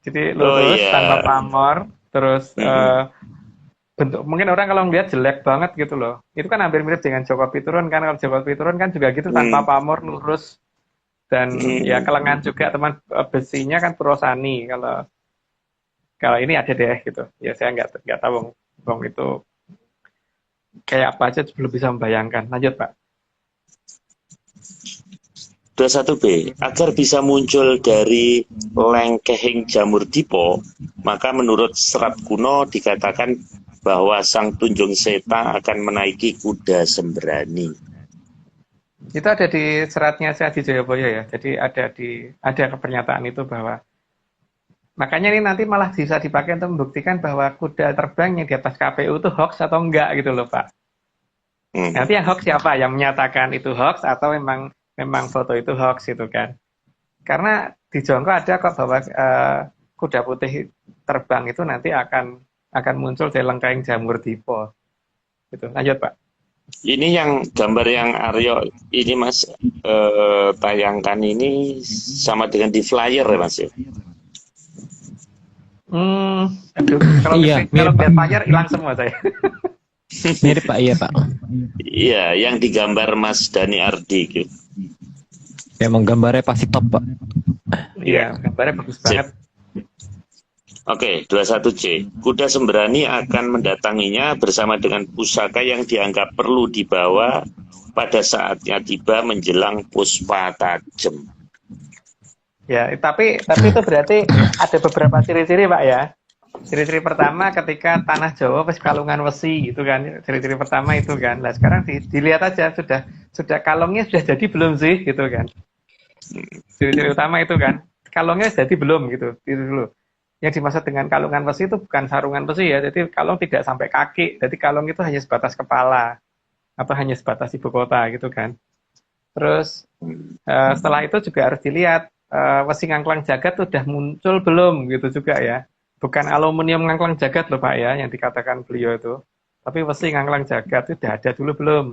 Jadi lurus tanpa pamor, terus bentuk mungkin orang kalau ngeliat jelek banget gitu loh. Itu kan hampir mirip dengan Joko Piturun kan, kalau Joko Piturun kan juga gitu tanpa pamor, lurus. Dan ya kelengan juga, teman besinya kan Purosani. Kalau ini ada deh gitu. Ya saya nggak tahu Bang itu kayak apa aja belum bisa membayangkan. Lanjut Pak. 21B, agar bisa muncul dari lengkehing jamur dipo, maka menurut serat kuno dikatakan bahwa Sang Tunjung Seta akan menaiki kuda sembrani. Itu ada di seratnya Sri Hadi Joyoboyo ya. Jadi ada pernyataan itu bahwa makanya ini nanti malah bisa dipakai untuk membuktikan bahwa kuda terbang yang di atas KPU itu hoax atau enggak gitu loh Pak. Nanti yang hoax siapa? Yang menyatakan itu hoax atau memang foto itu hoax gitu kan. Karena di Jongko ada kok bahwa kuda putih terbang itu nanti akan muncul di lengkeng jamur dipo. Gitu. Lanjut Pak. Ini yang gambar yang Aryo ini Mas tayangkan ini sama dengan di flyer ya Mas ya? Kalau lihat flyer hilang semua saya. Mirip Pak, iya Pak. Iya, yang digambar Mas Dani Ardi gitu. Emang gambarnya pasti top Pak. Iya, gambarnya bagus banget. Oke, 21C. Kuda sembrani akan mendatanginya bersama dengan pusaka yang dianggap perlu dibawa pada saatnya tiba menjelang puspa tajem. Ya, tapi itu berarti ada beberapa ciri-ciri Pak ya. Ciri-ciri pertama ketika tanah Jawa pas kalungan wesi gitu kan. Ciri-ciri pertama itu kan. Nah, sekarang dilihat aja sudah kalungnya sudah jadi belum sih gitu kan. Ciri-ciri utama itu kan. Kalungnya sudah jadi belum gitu. Itu dulu. Yang dimaksud dengan kalungan besi itu bukan sarungan besi ya. Jadi kalung tidak sampai kaki. Jadi kalung itu hanya sebatas kepala atau hanya sebatas ibu kota gitu kan. Terus setelah itu juga harus dilihat wesi ngangklang jagat udah muncul belum gitu juga ya. Bukan aluminium ngangklang jagat loh Pak ya yang dikatakan beliau itu. Tapi wesi ngangklang jagat itu udah ada dulu belum.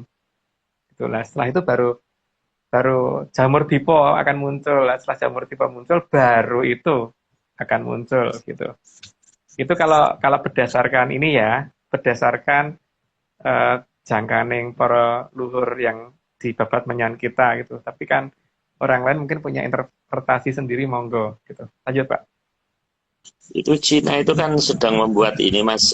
Itulah setelah itu baru jamur dipo akan muncul. Setelah jamur dipo muncul baru itu akan muncul gitu. Itu kalau berdasarkan ini ya, berdasarkan jangkaning para luhur yang di babat menyan kita gitu. Tapi kan orang lain mungkin punya interpretasi sendiri, monggo gitu. Lanjut Pak. Itu Cina itu kan sedang membuat ini Mas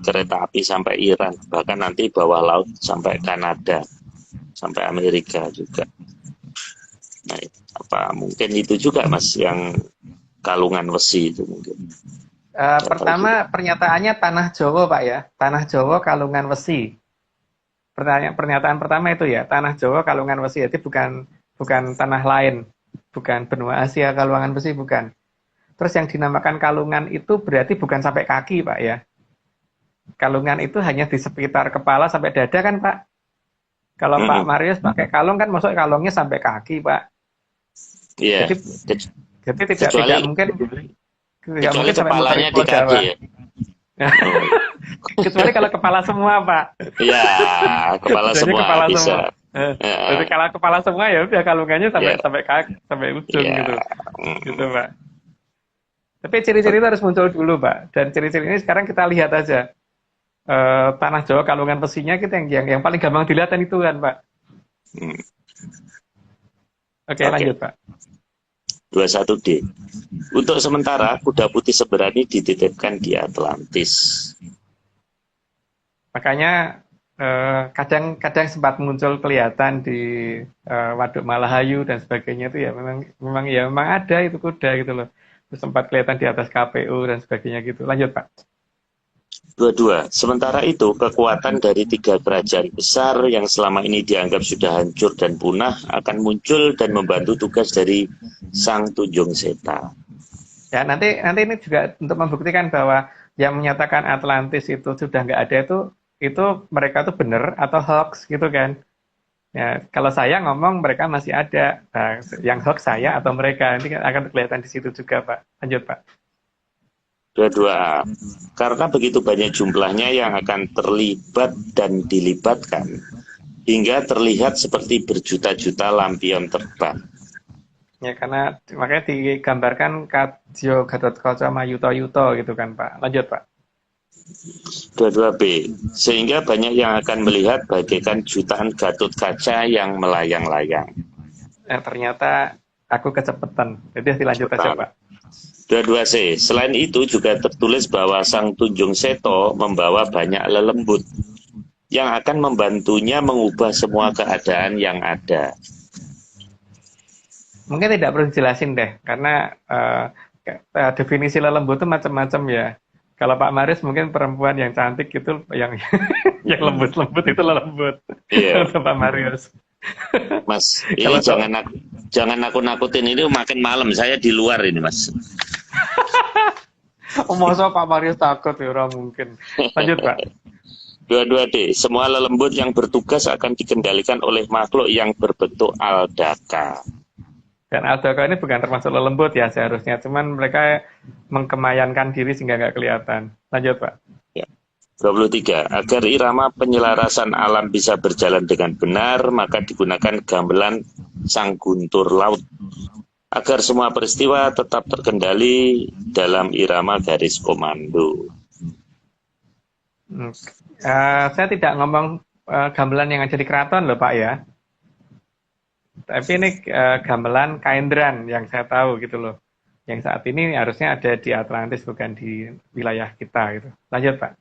kereta api sampai Iran, bahkan nanti bawah laut sampai Kanada, sampai Amerika juga. Nah, apa mungkin itu juga Mas yang kalungan besi itu mungkin. Pertama pernyataannya tanah Jawa Pak ya, tanah Jawa kalungan besi. Pernyataan pertama itu ya, tanah Jawa kalungan besi, jadi bukan tanah lain, bukan benua Asia kalungan besi, bukan. Terus yang dinamakan kalungan itu berarti bukan sampai kaki Pak ya. Kalungan itu hanya di sekitar kepala sampai dada kan Pak. Kalau Pak Marius pakai kalung kan masuk kalungnya sampai kaki Pak. Iya. Jadi tidak mungkin sampai kepalanya di kaki ya. Kecuali kalau kepala semua, Pak. Ya, kepala Jadi semua kepala bisa. semua. Jadi Ya, kalau kepala semua ya udah kalungannya sampai ya, sampai kaki, sampai ujung ya. gitu. Gitu, Mm. Pak. Tapi ciri-ciri itu harus muncul dulu, Pak. Dan ciri-ciri ini sekarang kita lihat aja. Tanah Jawa kalungan besinya kita yang paling gampang dilihat itu kan, Pak. Mm. Oke, Oke, lanjut, Pak. 21D. Untuk sementara, kuda putih Seberani dititipkan di Atlantis. Makanya kadang-kadang sempat muncul kelihatan di Waduk Malahayu dan sebagainya itu ya memang ada itu kuda gitu loh. Terus sempat kelihatan di atas KPU dan sebagainya gitu. Lanjut, Pak. 22. Sementara itu, kekuatan dari 3 kerajaan besar yang selama ini dianggap sudah hancur dan punah akan muncul dan membantu tugas dari Sang Tunjung Seta. Ya, nanti ini juga untuk membuktikan bahwa yang menyatakan Atlantis itu sudah nggak ada itu mereka tuh benar atau hoax gitu kan. Ya, kalau saya ngomong mereka masih ada. Nah, yang hoax saya atau mereka nanti akan kelihatan di situ juga, Pak. Lanjut, Pak. 22A. Karena begitu banyak jumlahnya yang akan terlibat dan dilibatkan, hingga terlihat seperti berjuta-juta lampion terbang. Ya, karena makanya digambarkan Kadyo Gatotkaca Mayuto Yuto gitu kan, Pak. Lanjut, Pak. 22B. Sehingga banyak yang akan melihat bagaikan jutaan Gatot Kaca yang melayang-layang. Ternyata aku kecepatan. Jadi dilanjut aja, Pak. 22C. Selain itu juga tertulis bahwa Sang Tunjung Seto membawa banyak lelembut yang akan membantunya mengubah semua keadaan yang ada. Mungkin tidak perlu dijelasin deh, karena definisi lelembut itu macam-macam ya. Kalau Pak Maris mungkin perempuan yang cantik itu yang yang lembut-lembut itu lembut. Iya. Untuk Pak Marius. Mas, Kalau ini jangan nakut-nakutin, ini makin malam, saya di luar ini, Mas. masa Pak Marius takut ya orang mungkin. Lanjut, Pak. 22D. Semua lelembut yang bertugas akan dikendalikan oleh makhluk yang berbentuk aldaka. Dan Aldaka ini bukan termasuk lelembut ya seharusnya, cuman mereka mengkemayankan diri sehingga nggak kelihatan. Lanjut, Pak. 23. Agar irama penyelarasan alam bisa berjalan dengan benar, maka digunakan gamelan Sang Guntur Laut. Agar semua peristiwa tetap terkendali dalam irama garis komando. Saya tidak ngomong gamelan yang ada di keraton loh, Pak ya. Tapi ini gamelan Kaendran yang saya tahu gitu loh. Yang saat ini harusnya ada di Atlantis bukan di wilayah kita gitu. Lanjut, Pak.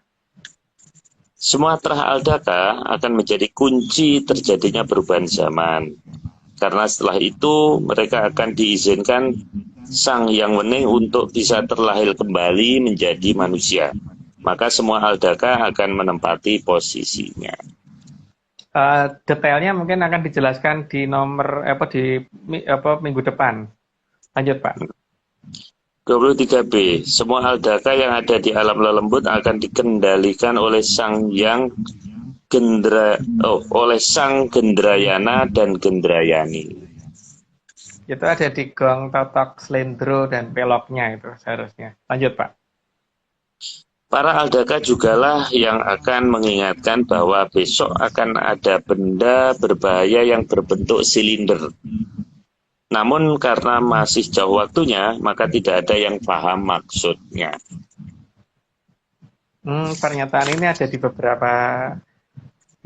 Semua terah aldaka akan menjadi kunci terjadinya perubahan zaman. Karena setelah itu mereka akan diizinkan Sang Yang Wening untuk bisa terlahir kembali menjadi manusia. Maka semua aldaka akan menempati posisinya. Detailnya mungkin akan dijelaskan di minggu depan. Lanjut, Pak. 23B. Semua aldaka yang ada di alam lelembut akan dikendalikan oleh Sang Gendrayana dan Gendrayani. Itu ada di gong, totok, slendro, dan peloknya itu seharusnya. Lanjut, Pak. Para aldaka jugalah yang akan mengingatkan bahwa besok akan ada benda berbahaya yang berbentuk silinder. Namun karena masih jauh waktunya, maka tidak ada yang paham maksudnya. Pernyataan ini ada di beberapa,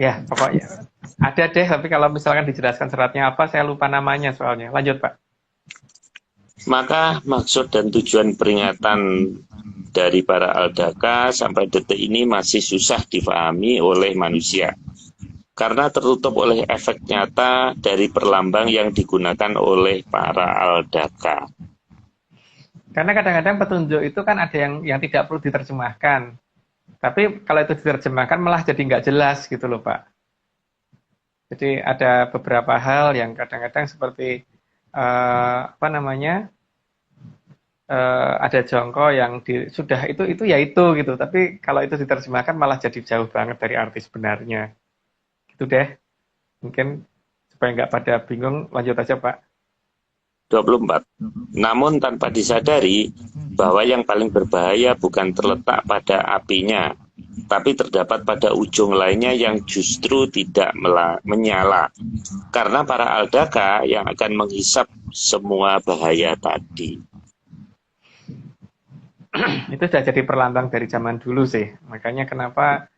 ya pokoknya ada deh, tapi kalau misalkan dijelaskan seratnya apa, saya lupa namanya soalnya. Lanjut, Pak. Maka maksud dan tujuan peringatan dari para aldaka sampai detik ini masih susah difahami oleh manusia. Karena tertutup oleh efek nyata dari perlambang yang digunakan oleh para aldaka. Karena kadang-kadang petunjuk itu kan ada yang tidak perlu diterjemahkan. Tapi kalau itu diterjemahkan malah jadi nggak jelas gitu loh, Pak. Jadi ada beberapa hal yang kadang-kadang seperti ada jongko yang sudah itu ya itu gitu. Tapi kalau itu diterjemahkan malah jadi jauh banget dari arti sebenarnya. Itu deh, mungkin supaya nggak pada bingung, lanjut aja, Pak. 24. Namun tanpa disadari bahwa yang paling berbahaya bukan terletak pada apinya, tapi terdapat pada ujung lainnya yang justru tidak menyala. Karena para aldaka yang akan menghisap semua bahaya tadi. Itu sudah jadi perlambang dari zaman dulu sih. Makanya kenapa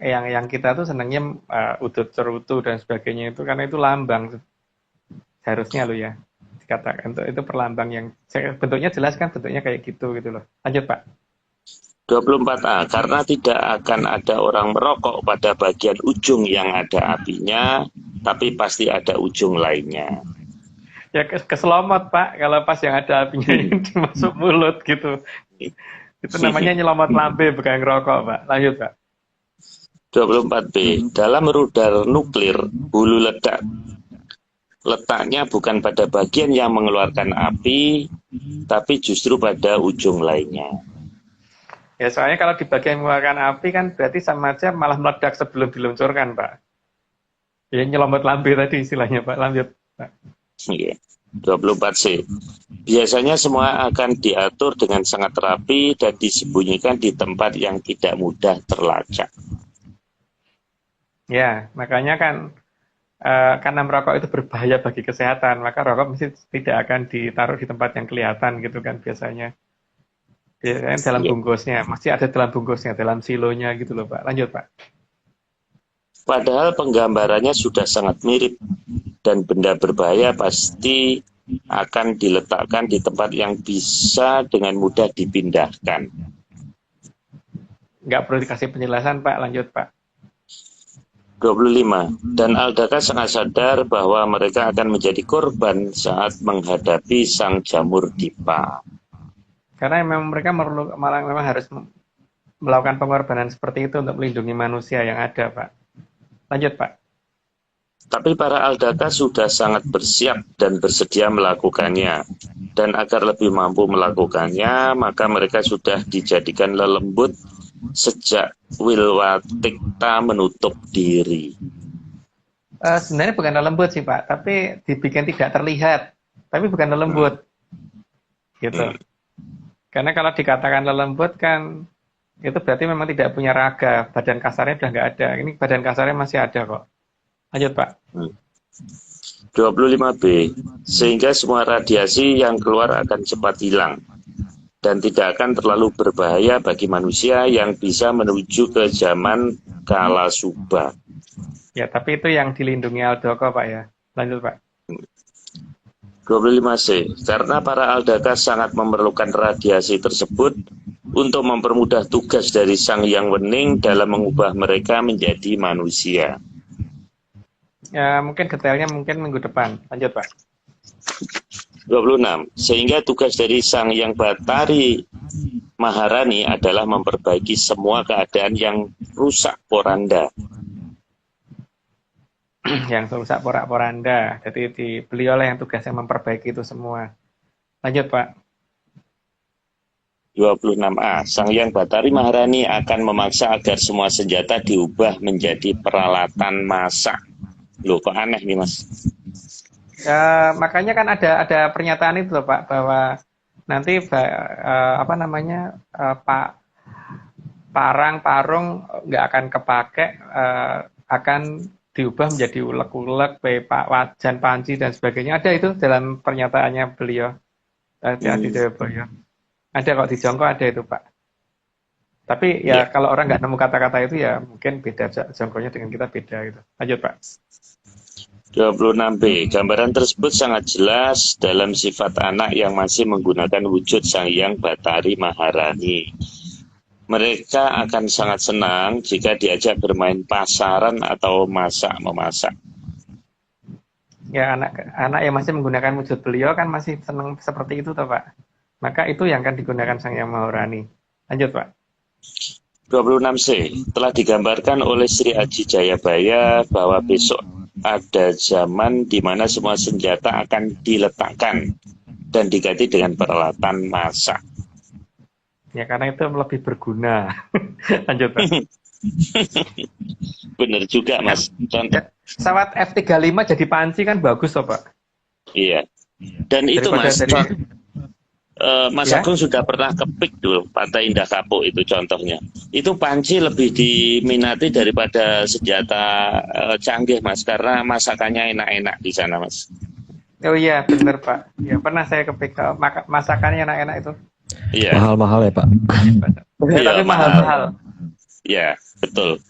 yang kita tuh senangnya udut cerutu dan sebagainya itu karena itu lambang seharusnya lo ya dikatakan itu perlambang yang bentuknya jelas kan, bentuknya kayak gitu loh. Lanjut Pak. 24A, karena tidak akan ada orang merokok pada bagian ujung yang ada apinya, tapi pasti ada ujung lainnya. Ya keselomot Pak, kalau pas yang ada apinya yang masuk mulut gitu. Itu namanya nyelomot lambe, bukan ngerokok Pak. Lanjut Pak. 24B, dalam rudal nuklir, hulu letaknya bukan pada bagian yang mengeluarkan api, tapi justru pada ujung lainnya. Ya soalnya kalau di bagian mengeluarkan api kan berarti sama aja malah meledak sebelum diluncurkan Pak. Ya nyelomot lambe tadi istilahnya Pak. Lanjut Pak. 24C, biasanya semua akan diatur dengan sangat rapi dan disembunyikan di tempat yang tidak mudah terlacak. Ya, makanya kan karena merokok itu berbahaya bagi kesehatan, maka rokok mesti tidak akan ditaruh di tempat yang kelihatan gitu kan biasanya. Biasanya dalam bungkusnya, masih ada dalam bungkusnya, dalam silonya gitu loh Pak. Lanjut Pak. Padahal penggambarannya sudah sangat mirip dan benda berbahaya pasti akan diletakkan di tempat yang bisa dengan mudah dipindahkan. Nggak perlu dikasih penjelasan Pak, lanjut Pak. 25. Dan aldaka sangat sadar bahwa mereka akan menjadi korban saat menghadapi sang jamur dipa. Karena memang mereka memang harus melakukan pengorbanan seperti itu untuk melindungi manusia yang ada Pak. Lanjut Pak. Tapi para aldaka sudah sangat bersiap dan bersedia melakukannya. Dan agar lebih mampu melakukannya, maka mereka sudah dijadikan lelembut sejak Wilwatikta menutup diri. Sebenarnya bukan lembut sih Pak, tapi dibikin tidak terlihat. Tapi bukan lembut. Gitu. Karena kalau dikatakan lembut kan, itu berarti memang tidak punya raga. Badan kasarnya sudah nggak ada. Ini badan kasarnya masih ada kok. Lanjut Pak. 25B, sehingga semua radiasi yang keluar akan cepat hilang dan tidak akan terlalu berbahaya bagi manusia yang bisa menuju ke zaman kala subah. Ya, tapi itu yang dilindungi Aldoko Pak ya. Lanjut Pak. 25C, karena para aldaka sangat memerlukan radiasi tersebut untuk mempermudah tugas dari Sang Yang Wening dalam mengubah mereka menjadi manusia. Ya, mungkin detailnya mungkin minggu depan. Lanjut Pak. 26. Sehingga tugas dari Sang Yang Batari Maharani adalah memperbaiki semua keadaan yang rusak poranda. Yang rusak porak-poranda. Jadi beliau yang tugasnya memperbaiki itu semua. Lanjut Pak. 26A. Sang Yang Batari Maharani akan memaksa agar semua senjata diubah menjadi peralatan masak. Loh, kok aneh nih Mas? Ya, makanya kan ada pernyataan itu loh Pak, bahwa nanti parang-parung nggak akan kepake, akan diubah menjadi ulek-ulek, wajan, panci dan sebagainya. Ada itu dalam pernyataannya beliau. Beliau. Ada kok di Jongko ada itu Pak. Tapi ya kalau orang nggak nemu kata-kata itu ya mungkin beda Jongkonya dengan kita beda gitu. Lanjut Pak. 26B. Gambaran tersebut sangat jelas dalam sifat anak yang masih menggunakan wujud Sang Yang Batari Maharani. Mereka akan sangat senang jika diajak bermain pasaran atau memasak. Ya anak yang masih menggunakan wujud beliau kan masih senang seperti itu toh Pak. Maka itu yang akan digunakan Sang Yang Maharani. Lanjut Pak. 26C. Telah digambarkan oleh Sri Aji Jayabaya bahwa besok ada zaman di mana semua senjata akan diletakkan dan diganti dengan peralatan masak. Ya karena itu lebih berguna. Lanjut Pak. Bener juga Mas. Contoh. Pesawat F-35 jadi panci kan bagus toh Pak. Iya. Dan itu Daripada Mas. Mas Ya. Agung sudah pernah ke PIK dulu, Pantai Indah Kapuk itu contohnya. Itu panci lebih diminati daripada senjata canggih, Mas, karena masakannya enak-enak di sana, Mas. Oh iya, bener Pak. Ya pernah saya kepikir masakannya enak-enak itu. Iya, Mahal-mahal ya Pak. Ya, iya, tapi mahal-mahal. ya, betul.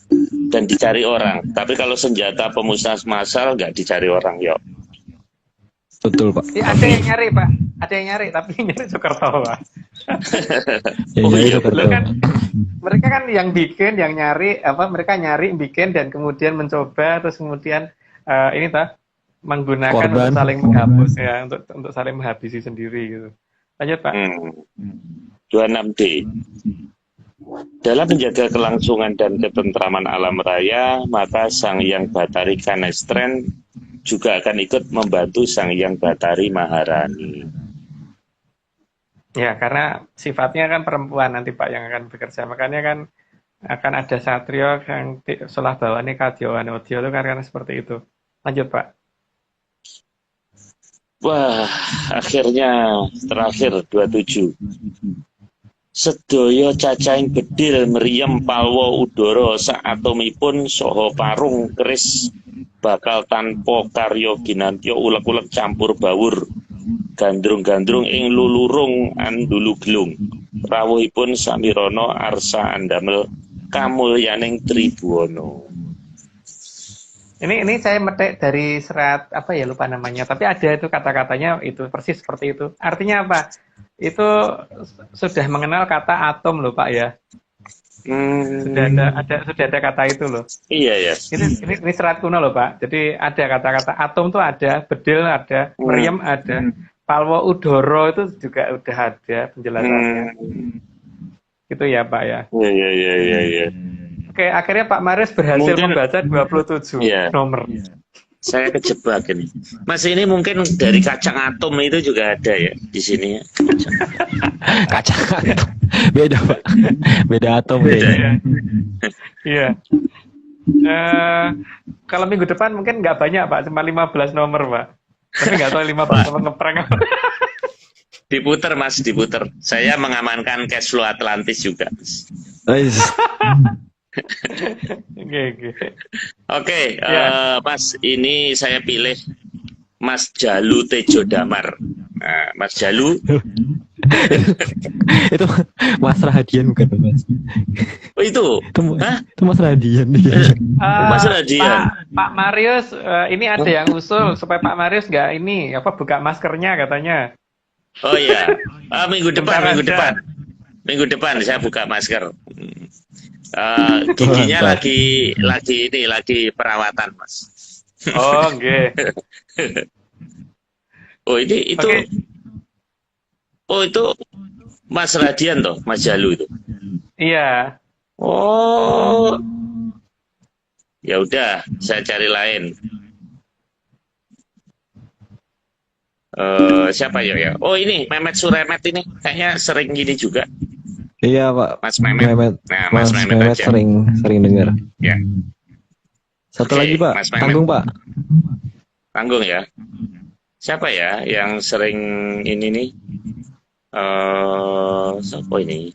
Dan dicari orang. Tapi kalau senjata pemusnah massal nggak dicari orang, yuk. Betul Pak. Ya, ada yang nyari Pak, ada yang nyari, tapi nyari Soekarto Pak. Ya, Oh, jadi iya, seperti Dulu itu. kan mereka kan yang bikin, yang nyari mereka nyari, bikin dan kemudian mencoba, terus kemudian ini menggunakan Korban. untuk saling menghapus ya, untuk saling menghabisi sendiri gitu. Lanjut Pak. 26D. Dalam menjaga kelangsungan dan ketentraman alam raya, maka Sang Hyang Bathari Kanestren juga akan ikut membantu Sang Hyang Bathari Maharani. Ya, karena sifatnya kan perempuan nanti Pak yang akan bekerja. Makanya kan akan ada satrio yang selah bawane kadya wanodya itu karena seperti itu. Lanjut Pak. Wah, akhirnya terakhir 27. Sedaya cacahing bedil mriyem palwa udara saatomipun saha parung keris bakal tanpa karya ginantya ulek-ulek campur bawur gandrung-gandrung ing lulurung andulu gelung rawuhipun samirana arsa andamel kamulyaning Tribhuwana. Ini saya metik dari serat apa ya lupa namanya, tapi ada itu kata-katanya itu persis seperti itu. Artinya apa? Itu sudah mengenal kata atom loh Pak ya. Sudah ada kata itu loh. Iya ya. Ini serat kuno loh Pak. Jadi ada kata-kata atom tuh ada, bedil ada, meriam ada, palwa udoro itu juga udah ada penjelasannya. Gitu ya Pak ya. Iya. Oke, akhirnya Pak Marius berhasil Mungkin- membaca 27 Iya. nomor. Saya kejebak ini. Mas, ini mungkin dari kacang atom itu juga ada ya di sini ya. Kacang atom. Beda Pak. Beda atom Beda beda. ya. Iya. Kalau minggu depan mungkin nggak banyak Pak, cuma 15 nomor Pak. Tapi nggak tahu 15 nomor ngeprank apa. Diputer Mas, diputer. Saya mengamankan cash flow Atlantis juga, Mas. Oke. Oke, Ya. Mas, ini saya pilih Mas Jalu Tejo Damar. Nah, Mas Jalu, Itu Mas Radian bukan Mas? oh itu, hah? Itu Mas Radian. Iya. Mas Radian. Pak Marius, ini ada yang usul supaya Pak Marius nggak ini buka maskernya katanya. Oh iya, minggu depan, Bentar aja. minggu depan saya buka masker. Giginya Mantap. lagi perawatan, Mas. Oh, oke. Oh itu, Oke. oh itu Mas Radian toh, Mas Jalu itu. Iya. Oh, ya udah, saya cari lain. Siapa ya? Oh ini Mehmet Suremet ini, kayaknya sering gini juga. Iya Pak. Mas Mehmet. Nah, Mas Mehmet aja. sering dengar. Ya, Satu Oke, lagi Pak. Mas Mehmet. Tanggung Pak. tanggung ya. Siapa ya yang sering ini nih? Siapa ini?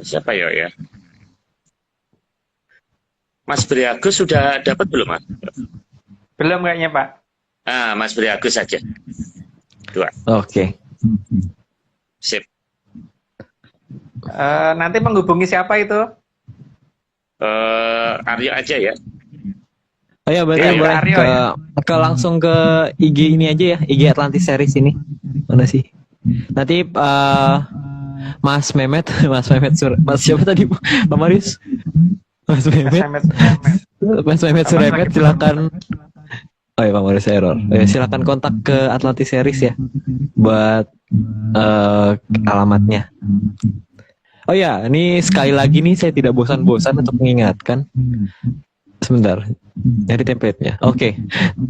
Siapa ya? Mas Briagus sudah dapat belum, Mas? Belum kayaknya Pak. Mas Briagus saja. 2. Oke. Sip. Nanti menghubungi siapa itu? Aryo aja ya. Oh ya berarti Iya, boleh Aryo, ke langsung ke IG ini aja ya, IG Atlantis Series ini. Mana sih? Nanti Mas Mehmet Mas siapa tadi Pak Marius? Mas Mehmet. Mas Mehmet Suremet silakan. Oh ya Pak Marius error. Silakan kontak ke Atlantis Series ya buat alamatnya. Oh ya, ini sekali lagi nih saya tidak bosan-bosan untuk mengingatkan Sebentar, dari template-nya. Oke,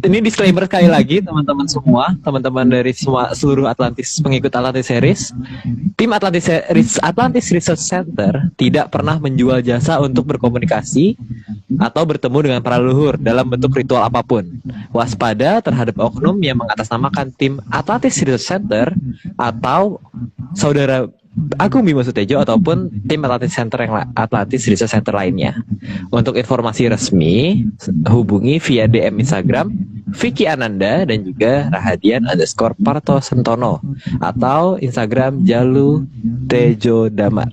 ini disclaimer sekali lagi teman-teman semua, teman-teman dari seluruh Atlantis pengikut Atlantis Series. Tim Atlantis Research Center tidak pernah menjual jasa untuk berkomunikasi atau bertemu dengan para leluhur dalam bentuk ritual apapun. Waspada terhadap oknum yang mengatasnamakan tim Atlantis Research Center atau saudara Agung Bima Sutejo ataupun tim Atlantis Research Center lainnya. Untuk informasi resmi, hubungi via DM Instagram Vicky Ananda dan juga Rahadian_Parto Sentono atau Instagram Jalu Tejo Damar.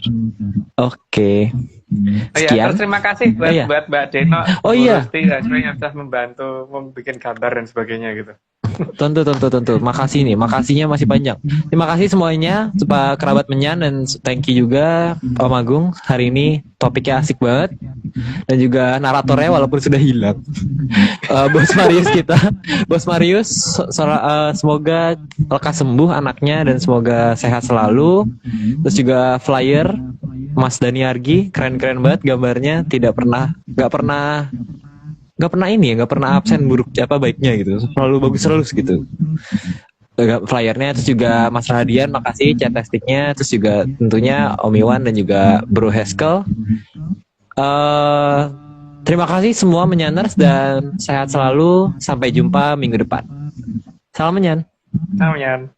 Oke. Oh iya, Sekian. terus terima kasih buat Mbak Deno, Oh Bu iya. Rusti, dan semuanya yang sudah membantu membuat gambar dan sebagainya gitu. Tentu. Makasih nih, makasihnya masih panjang. Terima kasih semuanya, Pak Kerabat Menyan, dan thank you juga Om Agung. Hari ini topiknya asik banget, dan juga naratornya walaupun sudah hilang. Bos Marius kita, Bos Marius, semoga lekas sembuh anaknya dan semoga sehat selalu. Terus juga flyer Mas Dani Argi, keren-keren banget gambarnya, nggak pernah absen buruk baiknya gitu, selalu bagus terus gitu flyernya. Terus juga Mas Rahadian, makasih chat testingnya. Terus juga tentunya Om Iwan dan juga Bro Heskel. Terima kasih semua Menyaners dan sehat selalu, sampai jumpa minggu depan. Salam Menyan. Salam, Yan.